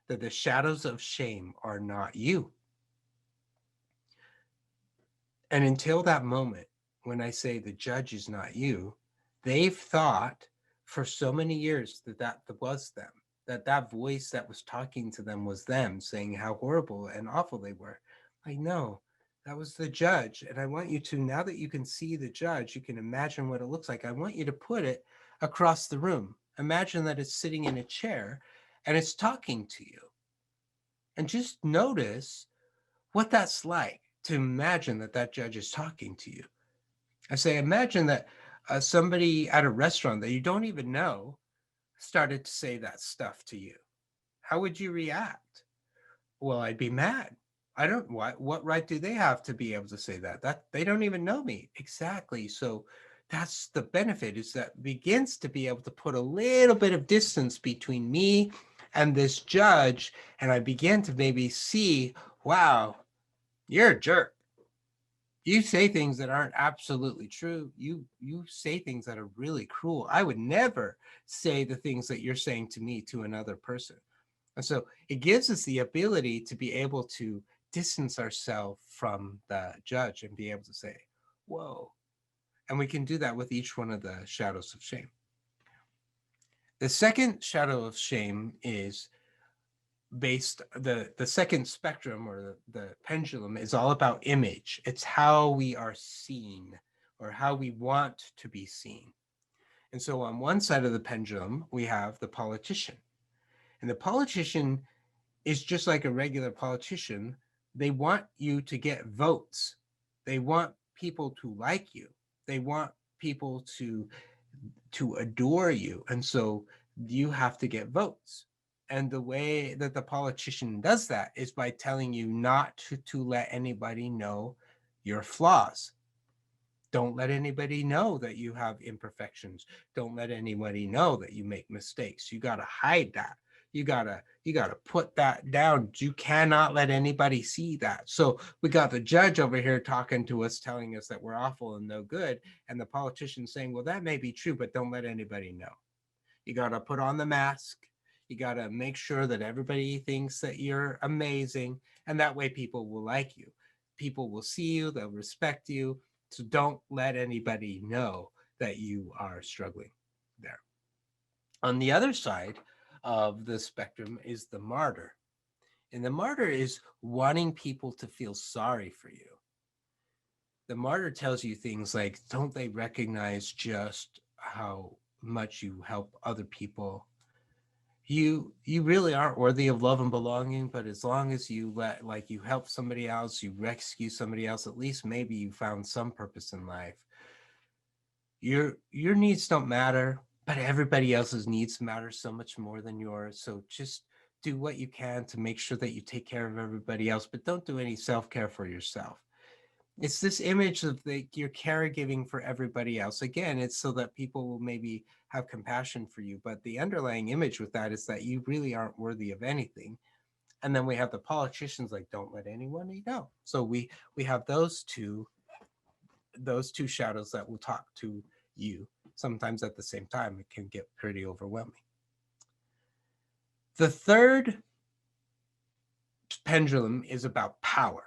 that the shadows of shame are not you. And until that moment, when I say the judge is not you, they've thought for so many years that was them, that voice that was talking to them was them saying how horrible and awful they were. I know that was the judge. And I want you to, now that you can see the judge, you can imagine what it looks like. I want you to put it across the room. Imagine that it's sitting in a chair and it's talking to you. And just notice what that's like to imagine that judge is talking to you. I say, imagine that somebody at a restaurant that you don't even know started to say that stuff to you. How would you react? Well, I'd be mad. I don't, what right do they have to be able to say that they don't even know me? Exactly. So that's the benefit, is that begins to be able to put a little bit of distance between me and this judge. And I begin to maybe see, wow, you're a jerk. You say things that aren't absolutely true. You say things that are really cruel. I would never say the things that you're saying to me to another person. And so it gives us the ability to be able to distance ourselves from the judge and be able to say, whoa. And we can do that with each one of the shadows of shame. The second shadow of shame is based, the second spectrum, or the pendulum, is all about image. It's how we are seen, or how we want to be seen. And so on one side of the pendulum, we have the politician. And the politician is just like a regular politician. They want you to get votes. They want people to like you. They want people to adore you. And so you have to get votes. And the way that the politician does that is by telling you not to let anybody know your flaws. Don't let anybody know that you have imperfections. Don't let anybody know that you make mistakes. You got to hide that. You gotta put that down. You cannot let anybody see that. So we got the judge over here talking to us, telling us that we're awful and no good, and the politician saying, well, that may be true, but don't let anybody know. You gotta put on the mask. You gotta make sure that everybody thinks that you're amazing, and that way people will like you. People will see you, they'll respect you. So don't let anybody know that you are struggling there. On the other side of the spectrum is the martyr. And the martyr is wanting people to feel sorry for you. The martyr tells you things like, don't they recognize just how much you help other people? You really aren't worthy of love and belonging, but as long as you you help somebody else, you rescue somebody else, at least maybe you found some purpose in life. Your needs don't matter, but everybody else's needs matter so much more than yours. So just do what you can to make sure that you take care of everybody else, but don't do any self-care for yourself. It's this image of you're caregiving for everybody else. Again, it's so that people will maybe have compassion for you, but the underlying image with that is that you really aren't worthy of anything. And then we have the politicians like, don't let anyone know. So we have those two shadows that will talk to you sometimes at the same time. It can get pretty overwhelming. The third pendulum is about power.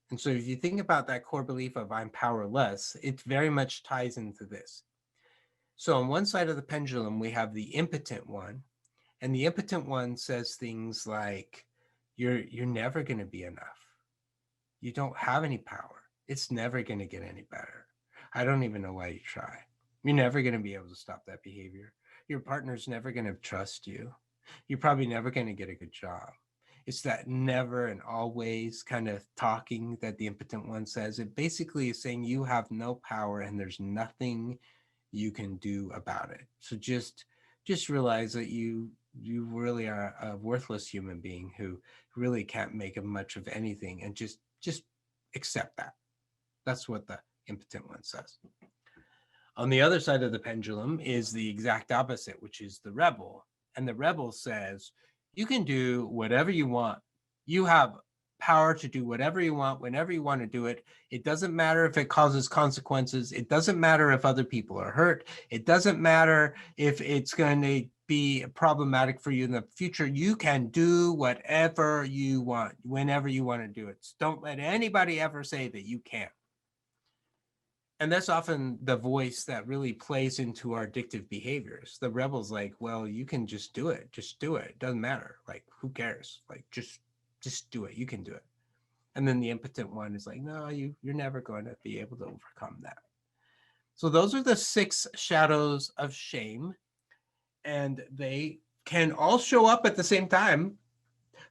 And so if you think about that core belief of I'm powerless, it very much ties into this. So on one side of the pendulum, we have the impotent one, and the impotent one says things like, you're never going to be enough. You don't have any power. It's never going to get any better. I don't even know why you try. You're never going to be able to stop that behavior. Your partner's never going to trust you. You're probably never going to get a good job. It's that never and always kind of talking that the impotent one says. It basically is saying you have no power and there's nothing you can do about it. So just realize that you really are a worthless human being who really can't make much of anything, and just accept that. That's what the impotent one says. On the other side of the pendulum is the exact opposite, which is the rebel. And the rebel says, you can do whatever you want. You have power to do whatever you want, whenever you want to do it. It doesn't matter if it causes consequences. It doesn't matter if other people are hurt. It doesn't matter if it's going to be problematic for you in the future. You can do whatever you want, whenever you want to do it. Don't let anybody ever say that you can't. And that's often the voice that really plays into our addictive behaviors. The rebel's like, well, you can just do it. Just do it. It doesn't matter. Like, who cares? Like, just do it. You can do it. And then the impotent one is like, no, you're never going to be able to overcome that. So those are the 6 shadows of shame. And they can all show up at the same time.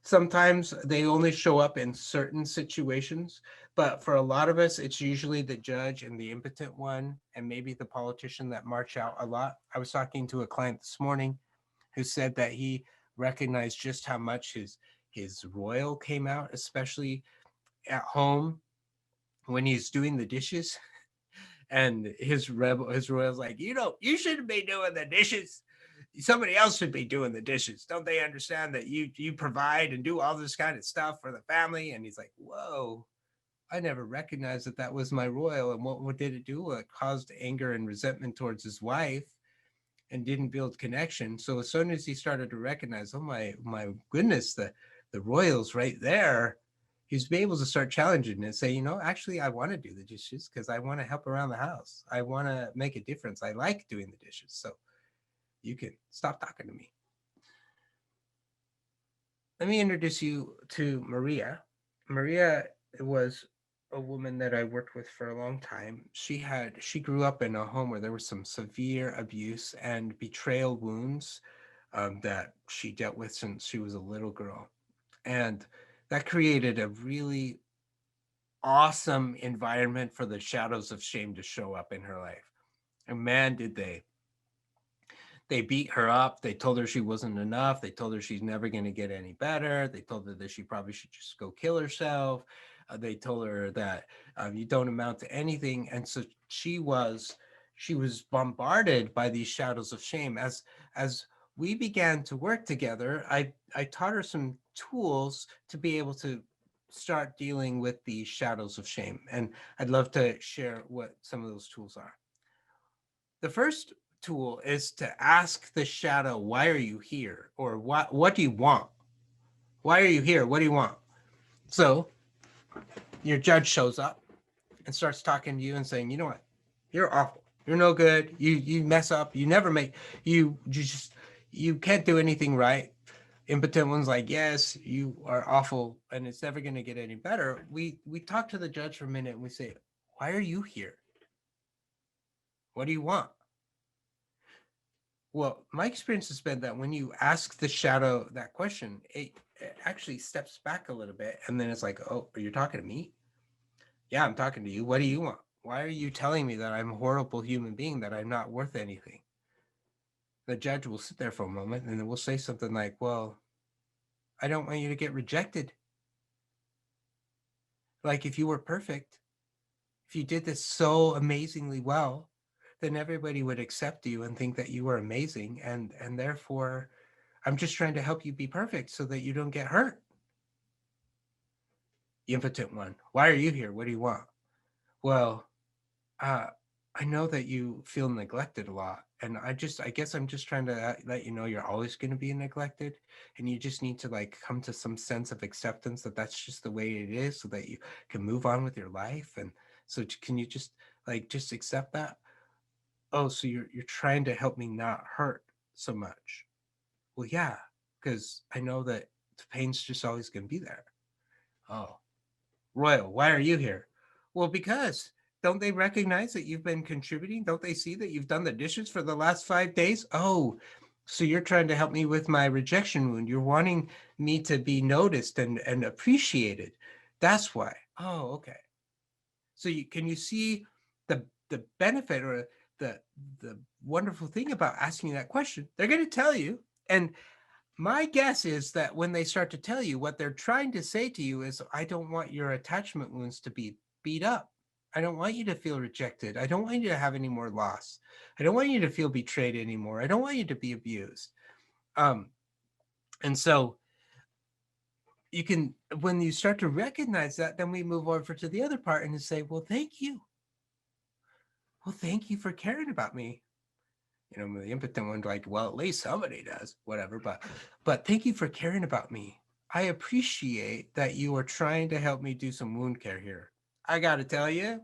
Sometimes they only show up in certain situations, but for a lot of us, it's usually the judge and the impotent one, and maybe the politician that march out a lot. I was talking to a client this morning who said that he recognized just how much his royal came out, especially at home when he's doing the dishes. And his royal's like, you shouldn't be doing the dishes. Somebody else should be doing the dishes. Don't they understand that you provide and do all this kind of stuff for the family? And he's like, whoa, I never recognized that was my royal. And what did it do? It caused anger and resentment towards his wife and didn't build connection. So as soon as he started to recognize, oh my goodness, the royal's right there, he's be able to start challenging and say, actually, I want to do the dishes because I want to help around the house. I want to make a difference. I like doing the dishes. So you can stop talking to me. Let me introduce you to Maria. Maria was a woman that I worked with for a long time. She grew up in a home where there was some severe abuse and betrayal wounds that she dealt with since she was a little girl. And that created a really awesome environment for the shadows of shame to show up in her life. And man, did they. They beat her up. They told her she wasn't enough. They told her she's never going to get any better. They told her that she probably should just go kill herself. They told her that you don't amount to anything. And so she was bombarded by these shadows of shame. As we began to work together, I taught her some tools to be able to start dealing with these shadows of shame. And I'd love to share what some of those tools are. The first tool is to ask the shadow, why are you here? Or what do you want? Why are you here? What do you want? So your judge shows up and starts talking to you and saying, you know what? You're awful. You're no good. You mess up. You never make, you can't do anything right. Impotent one's like, yes, you are awful and it's never going to get any better. We talk to the judge for a minute and we say, why are you here? What do you want? Well, my experience has been that when you ask the shadow that question, it actually steps back a little bit. And then it's like, oh, you're talking to me? Yeah, I'm talking to you. What do you want? Why are you telling me that I'm a horrible human being, that I'm not worth anything? The judge will sit there for a moment and then we'll say something like, well, I don't want you to get rejected. Like if you were perfect, if you did this so amazingly well, then everybody would accept you and think that you were amazing. And therefore, I'm just trying to help you be perfect so that you don't get hurt. The impotent one. Why are you here? What do you want? Well, I know that you feel neglected a lot. And I guess I'm just trying to let you know you're always going to be neglected. And you just need to like come to some sense of acceptance that that's just the way it is so that you can move on with your life. And so can you just just accept that? Oh, so you're trying to help me not hurt so much. Well, yeah, because I know that the pain's just always going to be there. Oh, Royal, why are you here? Well, because don't they recognize that you've been contributing? Don't they see that you've done the dishes for the last 5 days? Oh, so you're trying to help me with my rejection wound. You're wanting me to be noticed and appreciated. That's why. Oh, okay. So can you see the benefit or the the wonderful thing about asking that question? They're going to tell you, and my guess is that when they start to tell you, what they're trying to say to you is, I don't want your attachment wounds to be beat up. I don't want you to feel rejected. I don't want you to have any more loss. I don't want you to feel betrayed anymore. I don't want you to be abused. Um, and so you can, when you start to recognize that, then we move over to the other part and say, well, thank you. Well, thank you for caring about me. The impotent one's like, well, at least somebody does, whatever. But thank you for caring about me. I appreciate that you are trying to help me do some wound care here. I got to tell you,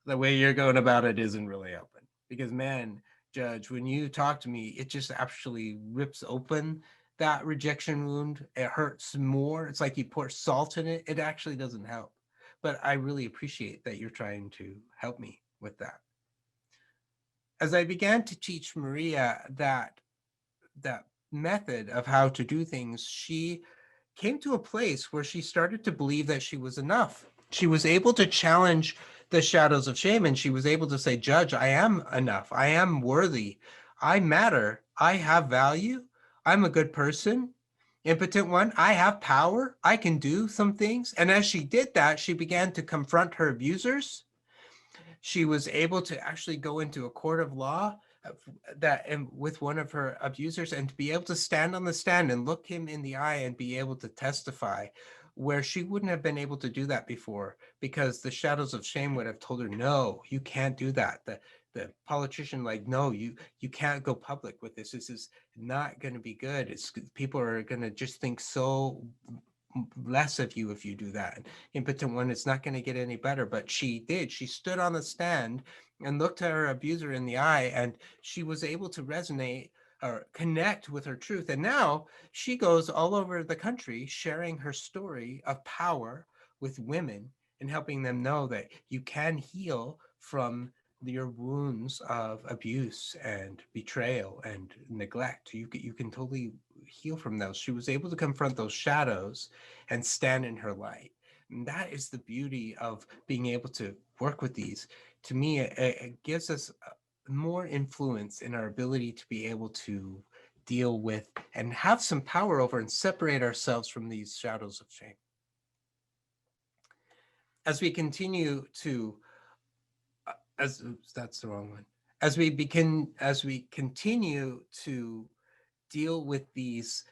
the way you're going about it isn't really open because, man, Judge, when you talk to me, it just actually rips open that rejection wound. It hurts more. It's like you pour salt in it. It actually doesn't help. But I really appreciate that you're trying to help me with that. As I began to teach Maria that method of how to do things, she came to a place where she started to believe that she was enough. She was able to challenge the shadows of shame, and she was able to say, Judge, I am enough. I am worthy. I matter. I have value. I'm a good person. Impotent one, I have power. I can do some things. And as she did that, she began to confront her abusers. She was able to actually go into a court of law that and with one of her abusers and to be able to stand on the stand and look him in the eye and be able to testify where she wouldn't have been able to do that before because the shadows of shame would have told her, no, you can't do that. The politician like, no, you can't go public with this. This is not going to be good. It's people are going to just think so less of you if you do that. Impotent one, it's not going to get any better. But she did. She stood on the stand and looked at her abuser in the eye, and she was able to resonate or connect with her truth. And now she goes all over the country sharing her story of power with women and helping them know that you can heal from your wounds of abuse and betrayal and neglect. You can totally heal from those. She was able to confront those shadows and stand in her light. And that is the beauty of being able to work with these. To me, it gives us more influence in our ability to be able to deal with and have some power over and separate ourselves from these shadows of shame. As we continue to, that's the wrong one. As we continue to deal with these,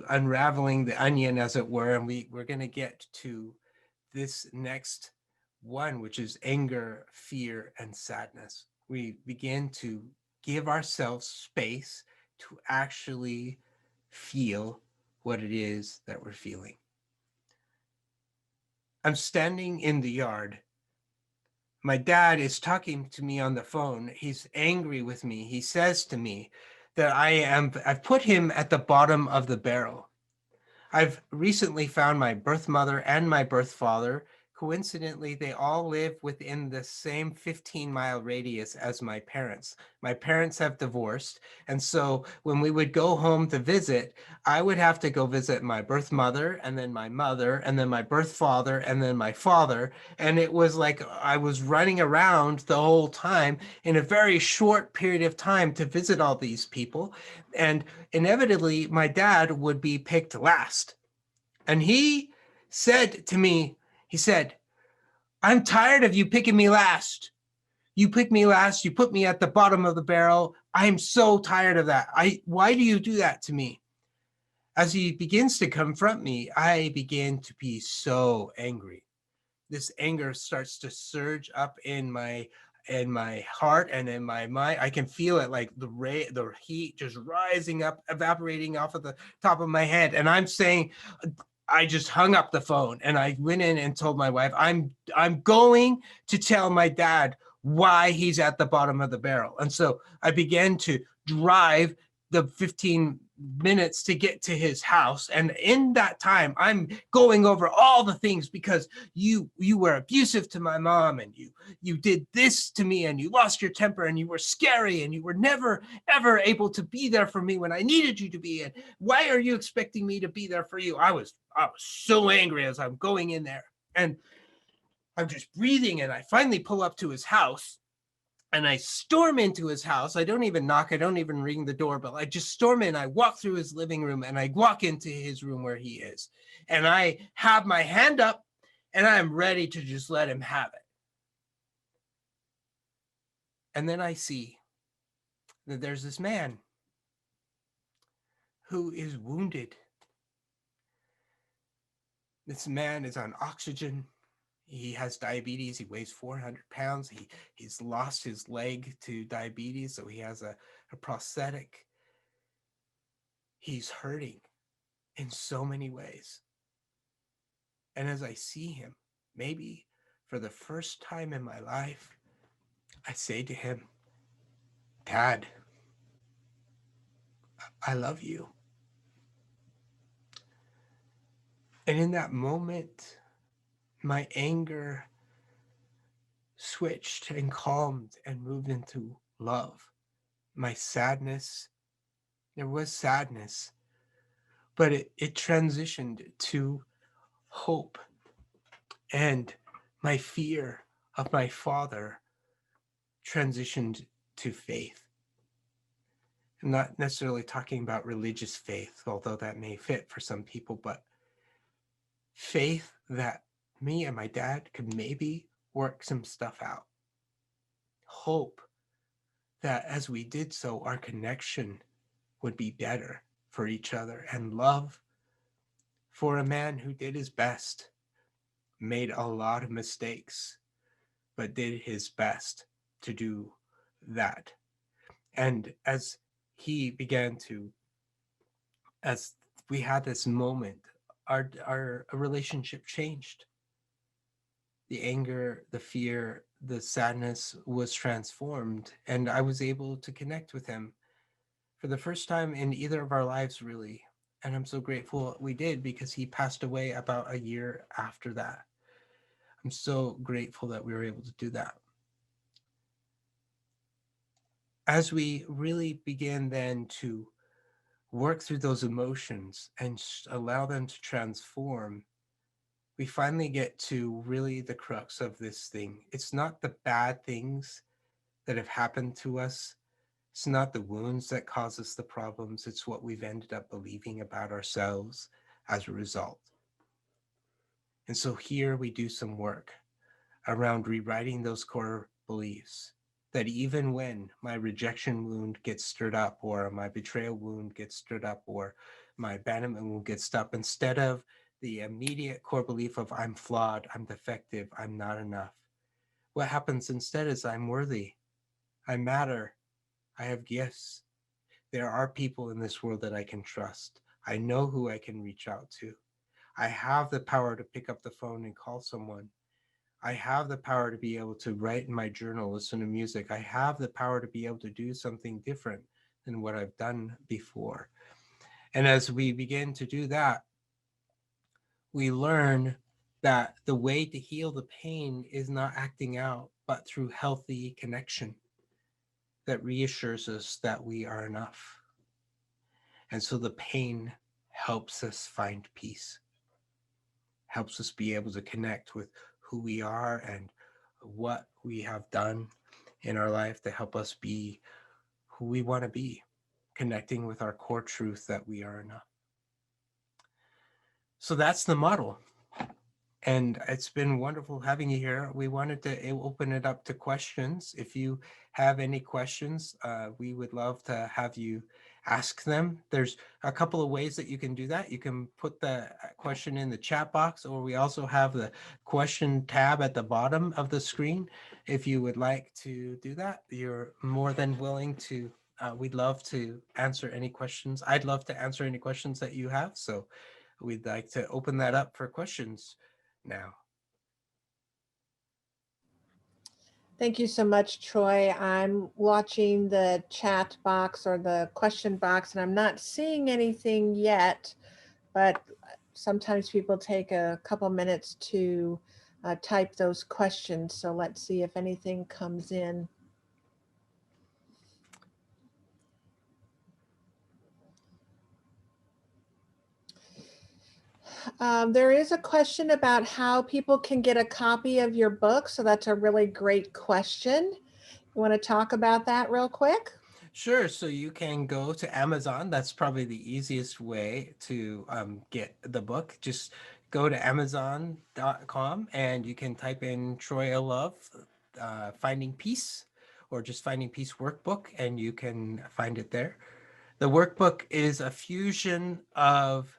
unraveling the onion, as it were, and we're going to get to this next one, which is anger, fear, and sadness. We begin to give ourselves space to actually feel what it is that we're feeling. I'm standing in the yard. My dad is talking to me on the phone. He's angry with me. He says to me that I've put him at the bottom of the barrel. I've recently found my birth mother and my birth father. Coincidentally, they all live within the same 15-mile radius as my parents. My parents have divorced, and so when we would go home to visit, I would have to go visit my birth mother, and then my mother, and then my birth father, and then my father. And it was like I was running around the whole time in a very short period of time to visit all these people. And inevitably, my dad would be picked last. And he said to me, he said, I'm tired of you picking me last. You pick me last. You put me at the bottom of the barrel. I'm so tired of that. Why do you do that to me? As he begins to confront me, I begin to be so angry. This anger starts to surge up in my in my heart and in my mind. I can feel it, like the heat just rising up, evaporating off of the top of my head. And I'm saying, I just hung up the phone and I went in and told my wife, I'm going to tell my dad why he's at the bottom of the barrel. And so I began to drive the 15 minutes to get to his house. And in that time, I'm going over all the things, because you were abusive to my mom, and you did this to me, and you lost your temper, and you were scary, and you were never ever able to be there for me when I needed you to be. And why are you expecting me to be there for you? I was so angry as I'm going in there, and I'm just breathing, and I finally pull up to his house. And I storm into his house. I don't even knock. I don't even ring the doorbell. I just storm in. I walk through his living room and I walk into his room where he is. And I have my hand up and I'm ready to just let him have it. And then I see that there's this man who is wounded. This man is on oxygen. He has diabetes. He weighs 400 pounds. He's lost his leg to diabetes, so he has a prosthetic. He's hurting in so many ways. And as I see him, maybe for the first time in my life, I say to him, Dad, I love you. And in that moment, my anger switched and calmed and moved into love. My sadness, there was sadness, but it transitioned to hope. And my fear of my father transitioned to faith. I'm not necessarily talking about religious faith, although that may fit for some people, but faith that me and my dad could maybe work some stuff out. Hope that as we did so, our connection would be better for each other, and love for a man who did his best, made a lot of mistakes, but did his best to do that. And as he began to, as we had this moment, our relationship changed. The anger, the fear, the sadness was transformed, and I was able to connect with him for the first time in either of our lives, really. And I'm so grateful we did, because he passed away about a year after that. I'm so grateful that we were able to do that. As we really began then to work through those emotions and allow them to transform, we finally get to really the crux of this thing. It's not the bad things that have happened to us. It's not the wounds that cause us the problems. It's what we've ended up believing about ourselves as a result. And so here we do some work around rewriting those core beliefs, that even when my rejection wound gets stirred up, or my betrayal wound gets stirred up, or my abandonment wound gets stirred up, instead of the immediate core belief of I'm flawed, I'm defective, I'm not enough, what happens instead is I'm worthy, I matter, I have gifts. There are people in this world that I can trust. I know who I can reach out to. I have the power to pick up the phone and call someone. I have the power to be able to write in my journal, listen to music. I have the power to be able to do something different than what I've done before. And as we begin to do that, we learn that the way to heal the pain is not acting out, but through healthy connection that reassures us that we are enough. And so the pain helps us find peace, helps us be able to connect with who we are and what we have done in our life to help us be who we want to be, connecting with our core truth that we are enough. So that's the model. And it's been wonderful having you here. We wanted to open it up to questions. If you have any questions, we would love to have you ask them. There's a couple of ways that you can do that. You can put the question in the chat box, or we also have the question tab at the bottom of the screen. If you would like to do that, you're more than willing to. We'd love to answer any questions. I'd love to answer any questions that you have. So we'd like to open that up for questions now. Thank you so much, Troy. I'm watching the chat box or the question box, and I'm not seeing anything yet, but sometimes people take a couple minutes to type those questions. So let's see if anything comes in. There is a question about how people can get a copy of your book. So that's a really great question. You want to talk about that real quick? Sure. So you can go to Amazon. That's probably the easiest way to get the book. Just go to Amazon.com and you can type in Troy Love, Finding Peace, or just Finding Peace Workbook, and you can find it there. The workbook is a fusion of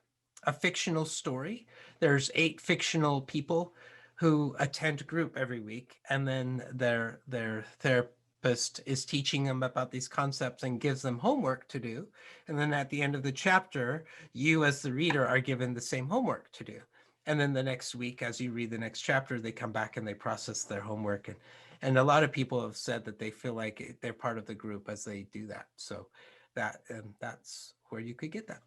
a fictional story. There's 8 fictional people who attend group every week, and then their therapist is teaching them about these concepts and gives them homework to do. And then at the end of the chapter, you as the reader are given the same homework to do. And then the next week, as you read the next chapter, they come back and they process their homework. And a lot of people have said that they feel like they're part of the group as they do that. So that's where you could get that.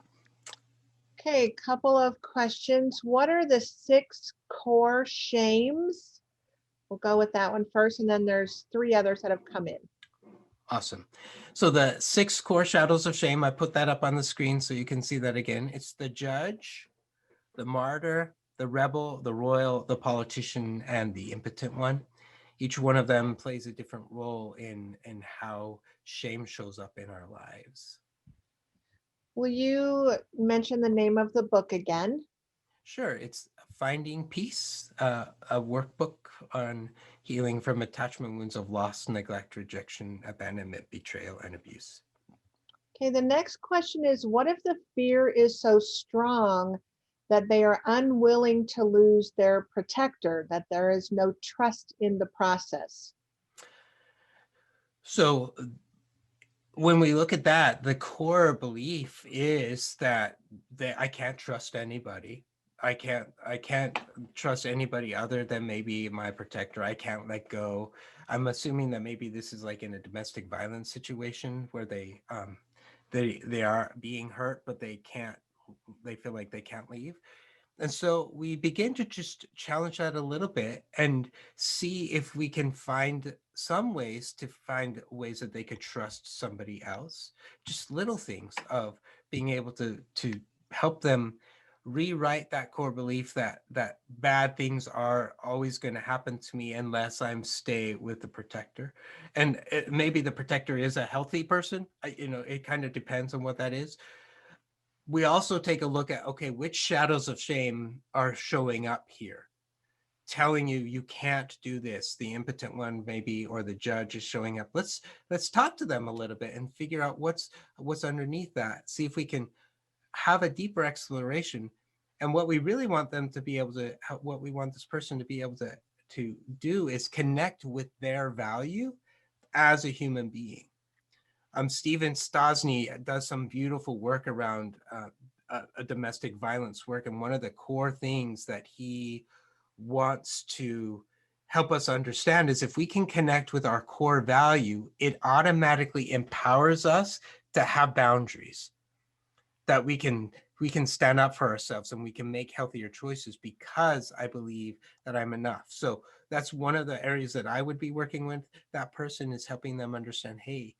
Okay, a couple of questions. What are the 6 core shames? We'll go with that one first, and then there's 3 others that have come in. Awesome. So the 6 core shadows of shame, I put that up on the screen so you can see that again. It's the judge, the martyr, the rebel, the royal, the politician, and the impotent one. Each one of them plays a different role in how shame shows up in our lives. Will you mention the name of the book again? Sure, it's Finding Peace, a workbook on healing from attachment wounds of loss, neglect, rejection, abandonment, betrayal, and abuse. Okay, the next question is, what if the fear is so strong that they are unwilling to lose their protector, that there is no trust in the process? So when we look at that, the core belief is that I can't trust anybody. I can't trust anybody other than maybe my protector. I can't let go. I'm assuming that maybe this is like in a domestic violence situation where they are being hurt, but they feel like they can't leave. And so we begin to just challenge that a little bit and see if we can find some ways that they could trust somebody else. Just little things of being able to help them rewrite that core belief that bad things are always going to happen to me unless I'm stay with the protector. And maybe the protector is a healthy person. It kind of depends on what that is. We also take a look at, okay, which shadows of shame are showing up here, telling you can't do this. The impotent one maybe, or the judge is showing up. Let's talk to them a little bit and figure out what's underneath that. See if we can have a deeper exploration. And what we really want them to be able to, what we want this person to be able to do is connect with their value as a human being. Stephen Stosny does some beautiful work around a domestic violence work, and one of the core things that he wants to help us understand is if we can connect with our core value, it automatically empowers us to have boundaries, that we can stand up for ourselves and we can make healthier choices because I believe that I'm enough. So that's one of the areas that I would be working with. That person is helping them understand, hey,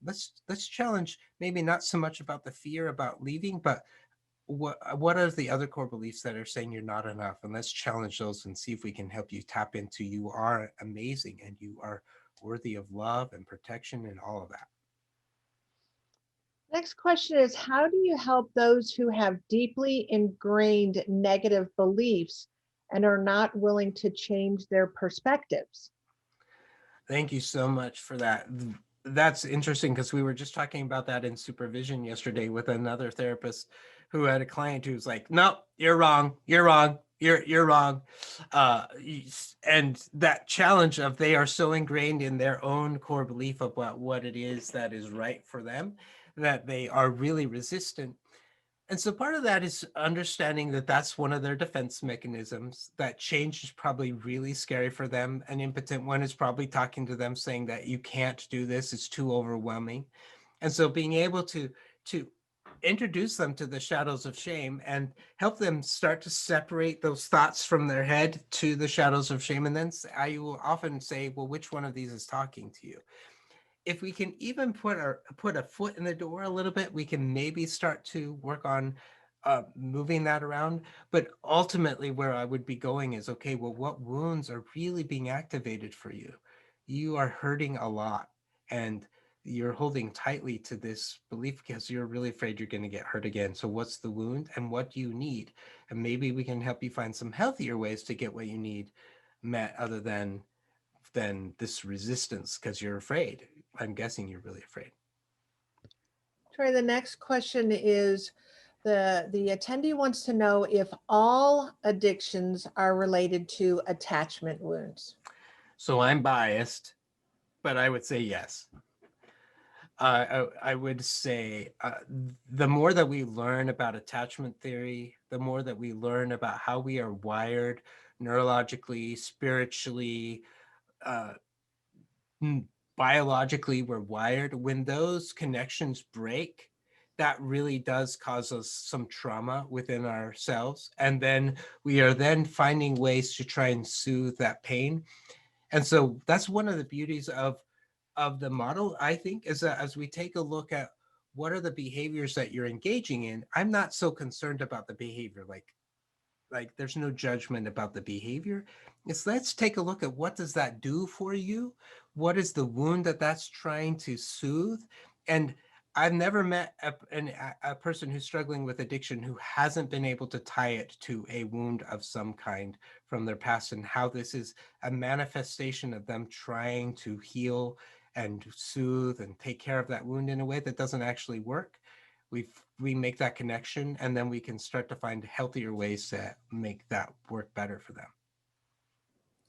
let's challenge maybe not so much about the fear about leaving, but what are the other core beliefs that are saying you're not enough, and let's challenge those and see if we can help you tap into you are amazing and you are worthy of love and protection and all of that. Next question is, how do you help those who have deeply ingrained negative beliefs and are not willing to change their perspectives? Thank you so much for that. That's interesting because we were just talking about that in supervision yesterday with another therapist who had a client who's like, "No, you're wrong. You're wrong. You're wrong." And that challenge of they are so ingrained in their own core belief about what it is that is right for them that they are really resistant. And so part of that is understanding that that's one of their defense mechanisms, that change is probably really scary for them. An impotent one is probably talking to them saying that you can't do this, it's too overwhelming. And so being able to introduce them to the shadows of shame and help them start to separate those thoughts from their head to the shadows of shame. And then I will often say, well, which one of these is talking to you? If we can even put a foot in the door a little bit, we can maybe start to work on moving that around. But ultimately, where I would be going is, okay, well, what wounds are really being activated for you? You are hurting a lot, and you're holding tightly to this belief because you're really afraid you're going to get hurt again. So what's the wound and what do you need? And maybe we can help you find some healthier ways to get what you need met other than this resistance because you're afraid. I'm guessing you're really afraid. Troy, the next question is the attendee wants to know if all addictions are related to attachment wounds. So I'm biased, but I would say yes. I would say the more that we learn about attachment theory, the more that we learn about how we are wired neurologically, spiritually, uh, biologically, we're wired. When those connections break, that really does cause us some trauma within ourselves. And then we are then finding ways to try and soothe that pain. And so that's one of the beauties of the model, I think, is that as we take a look at what are the behaviors that you're engaging in, I'm not so concerned about the behavior. Like there's no judgment about the behavior. It's let's take a look at what does that do for you? What is the wound that that's trying to soothe? And I've never met a person who's struggling with addiction who hasn't been able to tie it to a wound of some kind from their past, and how this is a manifestation of them trying to heal and soothe and take care of that wound in a way that doesn't actually work. We make that connection, and then we can start to find healthier ways to make that work better for them.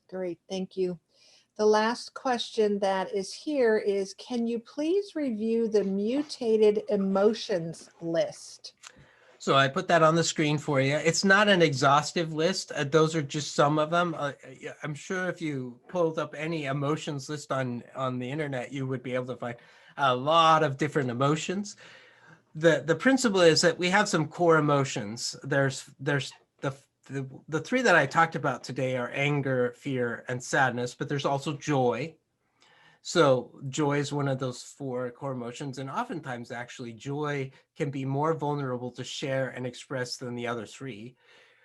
Great, thank you. The last question that is here is, can you please review the mutated emotions list? So I put that on the screen for you. It's not an exhaustive list. Those are just some of them. I'm sure if you pulled up any emotions list on the internet, you would be able to find a lot of different emotions. The principle is that we have some core emotions. There's the three that I talked about today are anger, fear, and sadness, but there's also joy. So joy is one of those four core emotions, and oftentimes actually joy can be more vulnerable to share and express than the other three.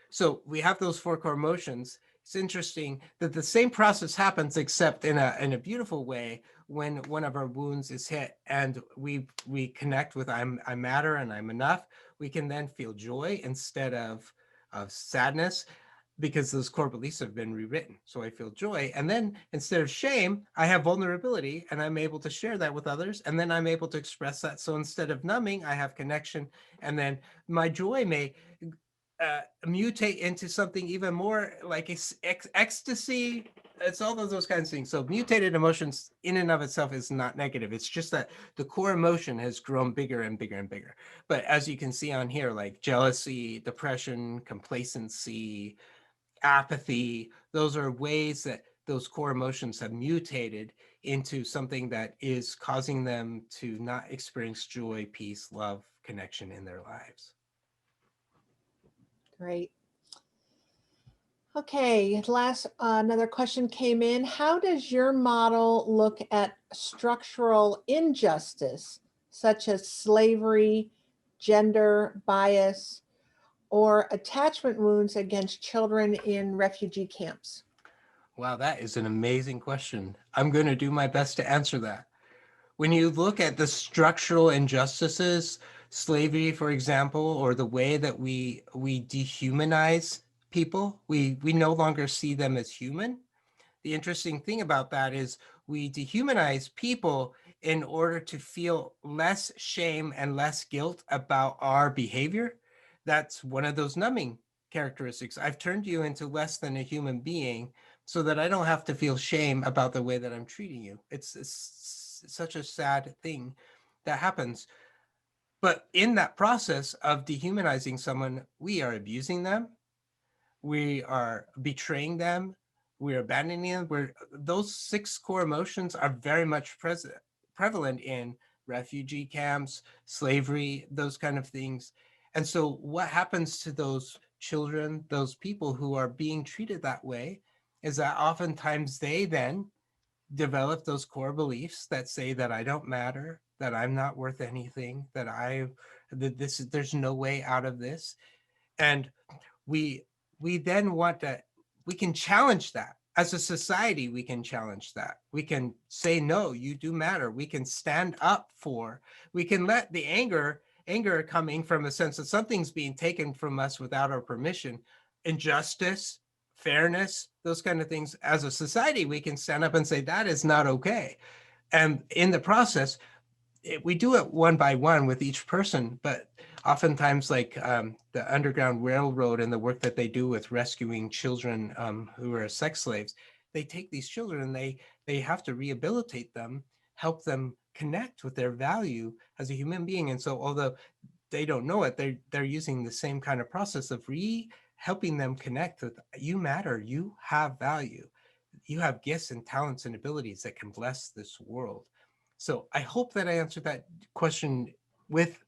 So we have those four core emotions. It's interesting that the same process happens, except in a beautiful way, when one of our wounds is hit and we connect with I matter and I'm enough. We can then feel joy instead of sadness, because those core beliefs have been rewritten. So I feel joy. And then instead of shame, I have vulnerability and I'm able to share that with others. And then I'm able to express that. So instead of numbing, I have connection. And then my joy may mutate into something even more like ecstasy. It's all of those kinds of things. So mutated emotions in and of itself is not negative. It's just that the core emotion has grown bigger and bigger and bigger. But as you can see on here, like jealousy, depression, complacency, apathy, those are ways that those core emotions have mutated into something that is causing them to not experience joy, peace, love, connection in their lives. Great. Okay, last another question came in. How does your model look at structural injustice, such as slavery, gender bias, or attachment wounds against children in refugee camps? Wow, that is an amazing question. I'm going to do my best to answer that. When you look at the structural injustices, slavery, for example, or the way that we dehumanize people, we no longer see them as human. The interesting thing about that is we dehumanize people in order to feel less shame and less guilt about our behavior. That's one of those numbing characteristics. I've turned you into less than a human being so that I don't have to feel shame about the way that I'm treating you. It's such a sad thing that happens. But in that process of dehumanizing someone, we are abusing them, we are betraying them, we're abandoning them. Those 6 core emotions are very much prevalent in refugee camps, slavery, those kind of things. And so what happens to those children, those people who are being treated that way, is that oftentimes they then develop those core beliefs that say that I don't matter, that I'm not worth anything, that there's no way out of this. And we we then want to, we can challenge that as a society. We can challenge that, we can say, no, you do matter. We can stand up for, we can let the anger coming from a sense that something's being taken from us without our permission, injustice, fairness, those kind of things. As a society, we can stand up and say that is not okay. And in the process, we do it one by one with each person, but oftentimes, like the Underground Railroad and the work that they do with rescuing children who are sex slaves, they take these children and they have to rehabilitate them, help them connect with their value as a human being. And so, although they don't know it, they're using the same kind of process of helping them connect with, you matter, you have value, you have gifts and talents and abilities that can bless this world. So I hope that I answered that question with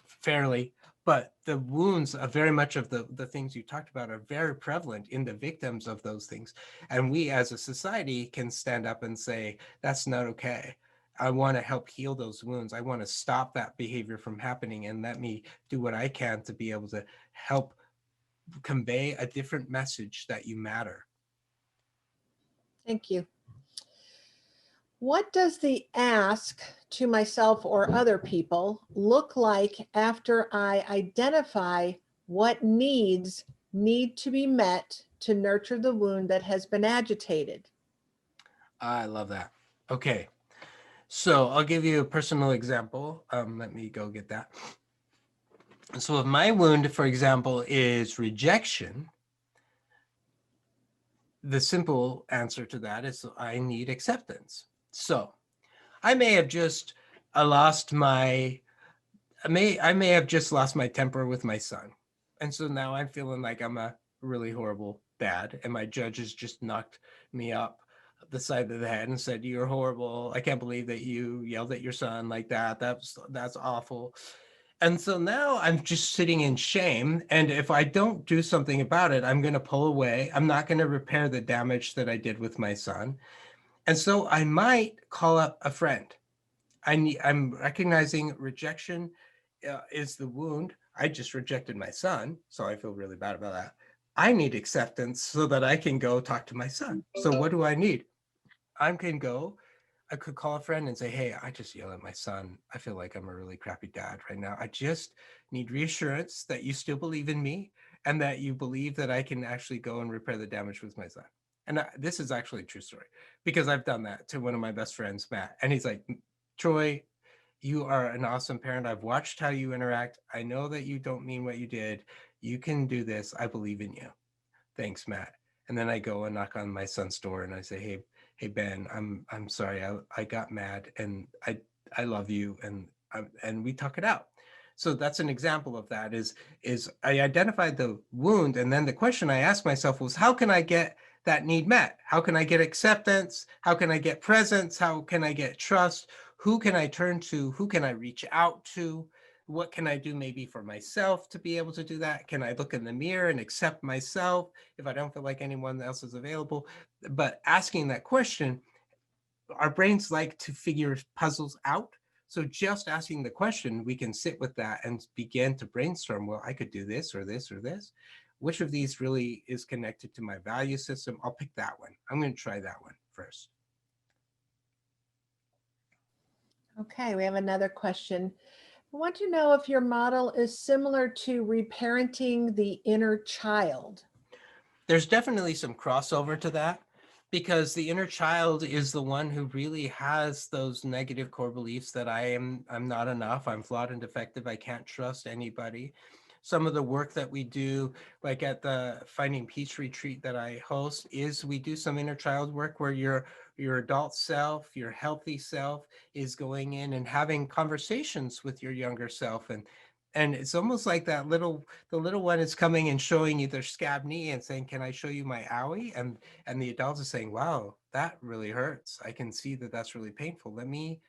fairly, but the wounds of very much of the things you talked about are very prevalent in the victims of those things. And we as a society can stand up and say, that's not okay. I want to help heal those wounds. I want to stop that behavior from happening, and let me do what I can to be able to help convey a different message that you matter. Thank you. What does the ask to myself or other people look like after I identify what needs need to be met to nurture the wound that has been agitated? I love that. Okay. So I'll give you a personal example. Let me go get that. So if my wound, for example, is rejection, the simple answer to that is I need acceptance. So I may have just lost my I may have just lost my temper with my son. And so now I'm feeling like I'm a really horrible dad, and my judge has just knocked me up the side of the head and said, you're horrible. I can't believe that you yelled at your son like that. That's awful. And so now I'm just sitting in shame. And if I don't do something about it, I'm going to pull away. I'm not going to repair the damage that I did with my son. And so I might call up a friend. I'm recognizing rejection is the wound. I just rejected my son, so I feel really bad about that. I need acceptance so that I can go talk to my son. So what do I need? I can go, I could call a friend and say, hey, I just yelled at my son. I feel like I'm a really crappy dad right now. I just need reassurance that you still believe in me and that you believe that I can actually go and repair the damage with my son. And this is actually a true story, because I've done that to one of my best friends, Matt. And he's like, Troy, you are an awesome parent. I've watched how you interact. I know that you don't mean what you did. You can do this. I believe in you. Thanks, Matt. And then I go and knock on my son's door and I say, hey Ben, I'm sorry. I got mad, and I love you, and we talk it out. So that's an example of that. Is I identified the wound, and then the question I asked myself was, how can I get that need met? How can I get acceptance? How can I get presence? How can I get trust? Who can I turn to? Who can I reach out to? What can I do maybe for myself to be able to do that? Can I look in the mirror and accept myself if I don't feel like anyone else is available? But asking that question, our brains like to figure puzzles out. So just asking the question, we can sit with that and begin to brainstorm, well, I could do this or this or this. Which of these really is connected to my value system? I'll pick that one. I'm going to try that one first. Okay, we have another question. I want to know if your model is similar to reparenting the inner child. There's definitely some crossover to that. Because the inner child is the one who really has those negative core beliefs that I'm not enough, I'm flawed and defective, I can't trust anybody. Some of the work that we do, like at the Finding Peace retreat that I host, is we do some inner child work where your adult self, your healthy self, is going in and having conversations with your younger self, and it's almost like the little one is coming and showing you their scab knee and saying, "Can I show you my owie?" And the adult is saying, "Wow, that really hurts. I can see that that's really painful. Let me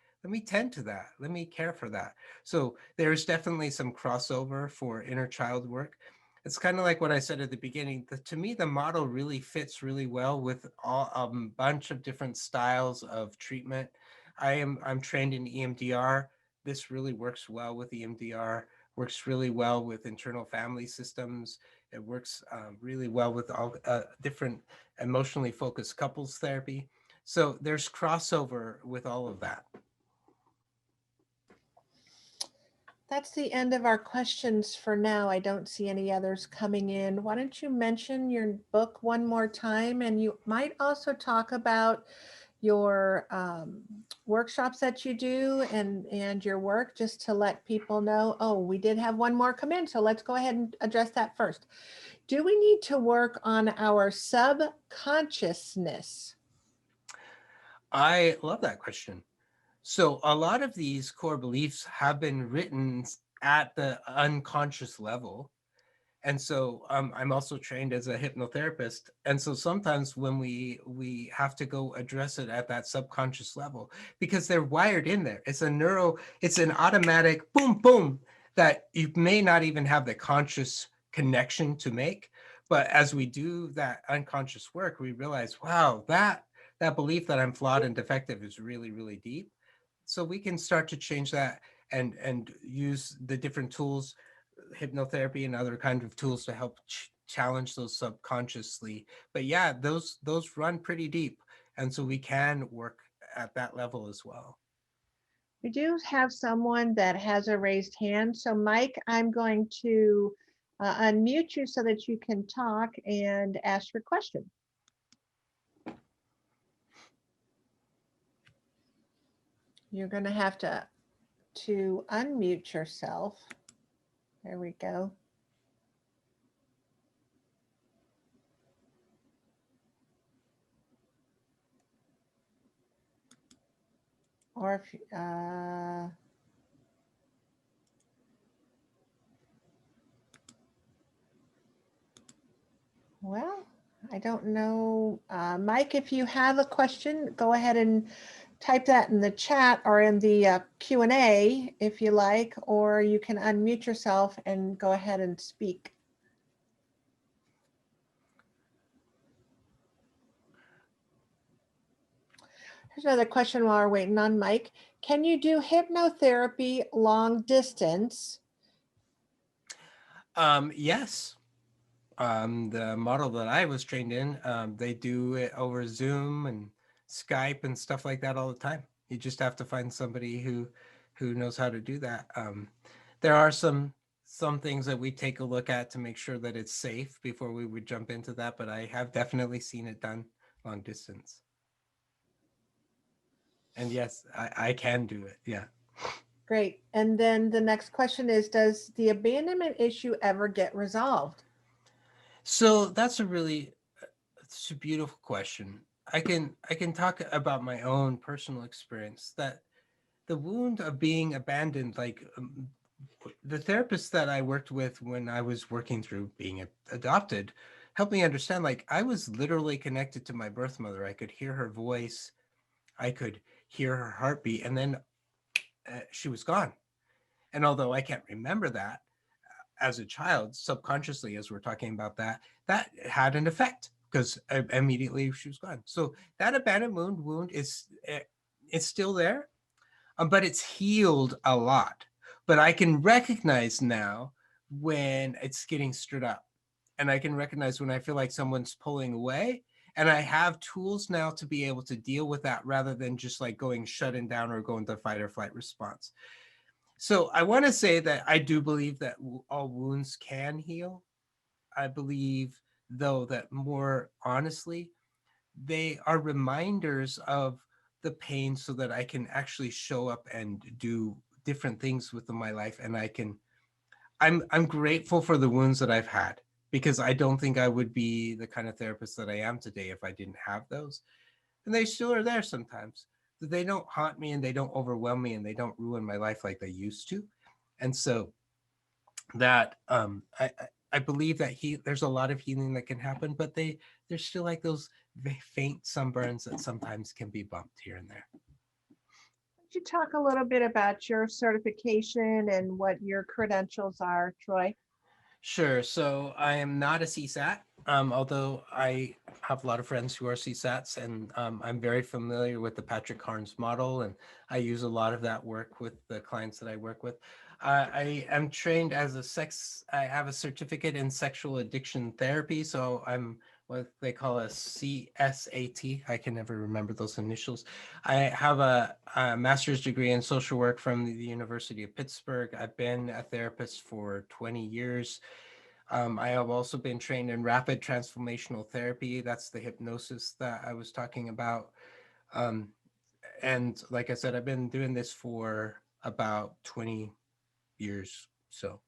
tend to that. Let me care for that." So there's definitely some crossover for inner child work. It's kind of like what I said at the beginning. To me, the model really fits really well with a bunch of different styles of treatment. I'm trained in EMDR. This really works well with EMDR. Works really well with internal family systems. It works really well with all different emotionally focused couples therapy. So there's crossover with all of that. That's the end of our questions for now. I don't see any others coming in. Why don't you mention your book one more time? And you might also talk about your workshops that you do and your work, just to let people know. Oh, we did have one more come in, so let's go ahead and address that first. Do we need to work on our subconsciousness? I love that question. So a lot of these core beliefs have been written at the unconscious level. And so I'm also trained as a hypnotherapist, and so sometimes when we have to go address it at that subconscious level, because they're wired in there. It's an automatic boom boom that you may not even have the conscious connection to make. But as we do that unconscious work, we realize, wow, that belief that I'm flawed and defective is really really deep. So we can start to change that and use the different tools, hypnotherapy and other kinds of tools to help challenge those subconsciously. But yeah, those run pretty deep, and so we can work at that level as well. We do have someone that has a raised hand. So Mike, I'm going to unmute you so that you can talk and ask your question. You're going to have to unmute yourself. There we go. Or if well, I don't know. Mike, if you have a question, go ahead and type that in the chat or in the Q&A if you like, or you can unmute yourself and go ahead and speak. Here's another question while we're waiting on Mike. Can you do hypnotherapy long distance? Yes. The model that I was trained in, they do it over Zoom and Skype and stuff like that all the time. You just have to find somebody who knows how to do that. There are some things that we take a look at to make sure that it's safe before we would jump into that, but I have definitely seen it done long distance. And yes, I can do it. Yeah. Great. And then the next question is, does the abandonment issue ever get resolved? So that's it's a beautiful question. I can talk about my own personal experience that the wound of being abandoned, like the therapist that I worked with when I was working through being adopted, helped me understand, like, I was literally connected to my birth mother. I could hear her voice, I could hear her heartbeat, and then she was gone. And although I can't remember that as a child, subconsciously, as we're talking about that had an effect because immediately she was gone. So that abandoned wound is it's still there, but it's healed a lot. But I can recognize now when it's getting stirred up, and I can recognize when I feel like someone's pulling away. And I have tools now to be able to deal with that rather than just like going shutting down or going to fight or flight response. So I want to say that I do believe that all wounds can heal. I believe, though, that more honestly, they are reminders of the pain so that I can actually show up and do different things within my life. And I'm grateful for the wounds that I've had, because I don't think I would be the kind of therapist that I am today if I didn't have those. And they still are there sometimes. They don't haunt me and they don't overwhelm me and they don't ruin my life like they used to. And so that I believe that there's a lot of healing that can happen, but there's still like those faint sunburns that sometimes can be bumped here and there. Could you talk a little bit about your certification and what your credentials are, Troy? Sure. So I am not a CSAT, although I have a lot of friends who are CSATs, and I'm very familiar with the Patrick Carnes model, and I use a lot of that work with the clients that I work with. I am trained as I have a certificate in sexual addiction therapy, so I'm what they call a CSAT. I can never remember those initials. I have a master's degree in social work from the University of Pittsburgh. I've been a therapist for 20 years. I have also been trained in rapid transformational therapy. That's the hypnosis that I was talking about. Um, and like I said, I've been doing this for about 20 years. So,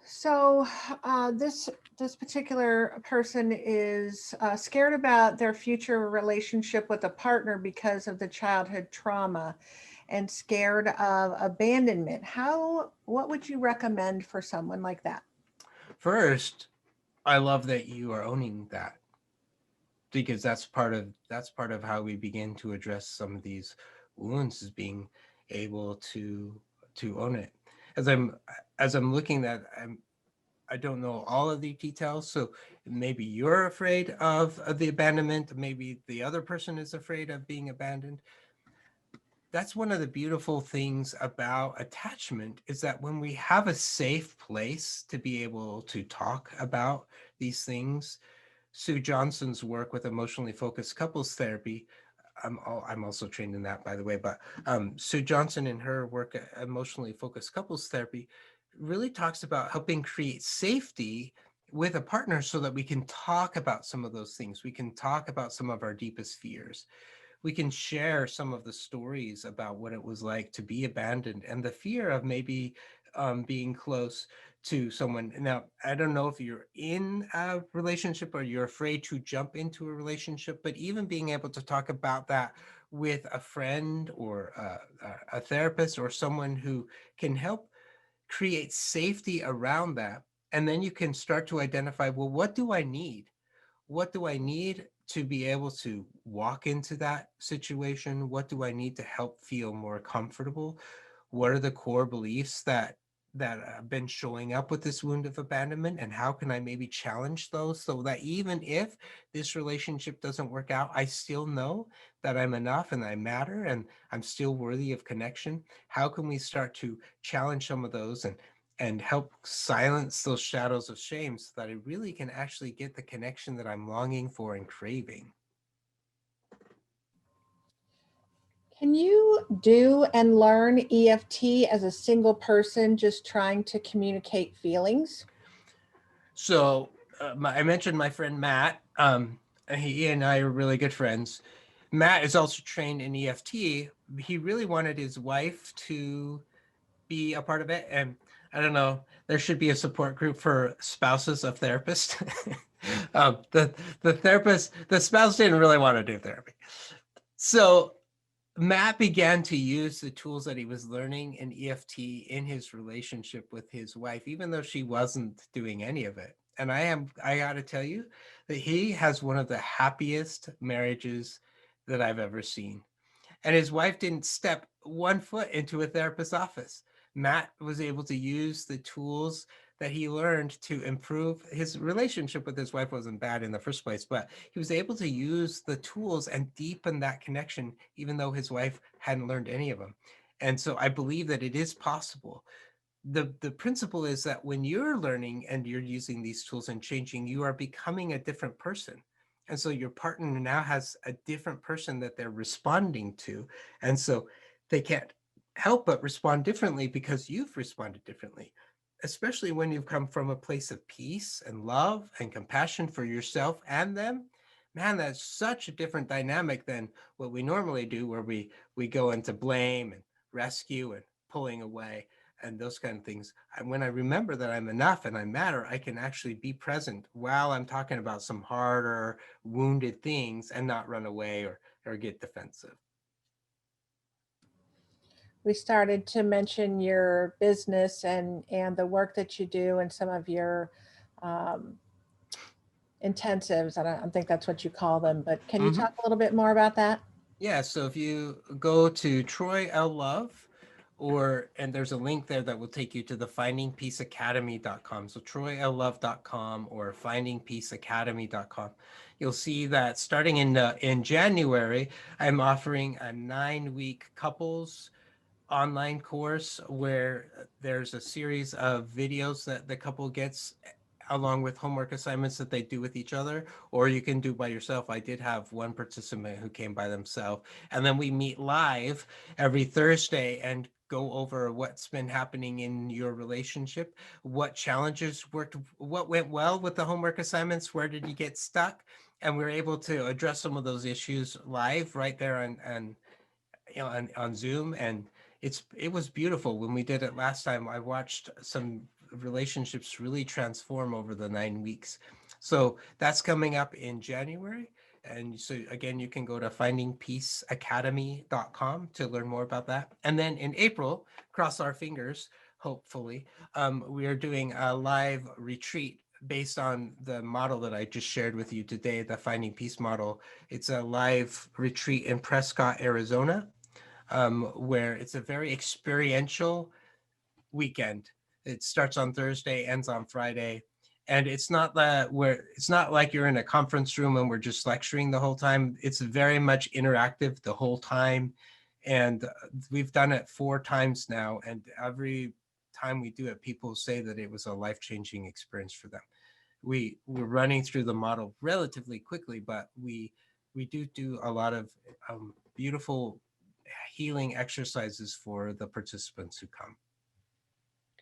So this particular person is scared about their future relationship with a partner because of the childhood trauma, and scared of abandonment. What would you recommend for someone like that? first, I love that you are owning that, because that's part of how we begin to address some of these wounds, is being able to own it. As I'm looking at, I don't know all of the details, so maybe you're afraid of the abandonment, maybe the other person is afraid of being abandoned. That's one of the beautiful things about attachment, is that when we have a safe place to be able to talk about these things. Sue Johnson's work with emotionally focused couples therapy. I'm also trained in that, by the way. But Sue Johnson, in her work at emotionally focused couples therapy, really talks about helping create safety with a partner so that we can talk about some of those things. We can talk about some of our deepest fears. We can share some of the stories about what it was like to be abandoned and the fear of maybe being close to someone. Now, I don't know if you're in a relationship or you're afraid to jump into a relationship, but even being able to talk about that with a friend or a therapist or someone who can help create safety around that. And then you can start to identify, well, what do I need? What do I need to be able to walk into that situation? What do I need to help feel more comfortable? What are the core beliefs that have been showing up with this wound of abandonment, and how can I maybe challenge those so that even if this relationship doesn't work out, I still know that I'm enough and I matter and I'm still worthy of connection? How can we start to challenge some of those and help silence those shadows of shame so that I really can actually get the connection that I'm longing for and craving? Can you do and learn EFT as a single person just trying to communicate feelings? So I mentioned my friend Matt. He and I are really good friends. Matt is also trained in EFT. He really wanted his wife to be a part of it, and I don't know. There should be a support group for spouses of therapists. The spouse didn't really want to do therapy, so Matt began to use the tools that he was learning in EFT in his relationship with his wife, even though she wasn't doing any of it. And I got to tell you that he has one of the happiest marriages that I've ever seen. And his wife didn't step one foot into a therapist's office. Matt was able to use the tools that he learned to improve his relationship with his wife. Wasn't bad in the first place, but he was able to use the tools and deepen that connection, even though his wife hadn't learned any of them. And so I believe that it is possible. The principle is that when you're learning and you're using these tools and changing, you are becoming a different person. And so your partner now has a different person that they're responding to. And so they can't help but respond differently because you've responded differently. especially when you've come from a place of peace and love and compassion for yourself and them. Man, that's such a different dynamic than what we normally do, where we go into blame and rescue and pulling away and those kind of things. When I remember that I'm enough and I matter, I can actually be present while I'm talking about some harder, wounded things and not run away or get defensive. We started to mention your business and the work that you do and some of your um, intensives. I don't think that's what you call them, but can you Mm-hmm. talk a little bit more about that? Yeah, so if you go to Troy L. Love, and there's a link there that will take you to the findingpeaceacademy.com. So troyllove.com or findingpeaceacademy.com. You'll see that starting in January, I'm offering a 9-week couples online course where there's a series of videos that the couple gets along with homework assignments that they do with each other, or you can do by yourself. I did have one participant who came by themselves, and then we meet live every Thursday and go over what's been happening in your relationship, what challenges worked, what went well with the homework assignments, where did you get stuck, and we're able to address some of those issues live right there on Zoom, and it was beautiful when we did it last time. I watched some relationships really transform over the 9 weeks. So that's coming up in January. And so again, you can go to findingpeaceacademy.com to learn more about that. And then in April, cross our fingers, hopefully, we are doing a live retreat based on the model that I just shared with you today, the Finding Peace model. It's a live retreat in Prescott, Arizona, where it's a very experiential weekend. It starts on Thursday, ends on Friday. And it's not like you're in a conference room and we're just lecturing the whole time. It's very much interactive the whole time. And we've done it 4 times now. And every time we do it, people say that it was a life-changing experience for them. We're running through the model relatively quickly, but we do a lot of beautiful healing exercises for the participants who come.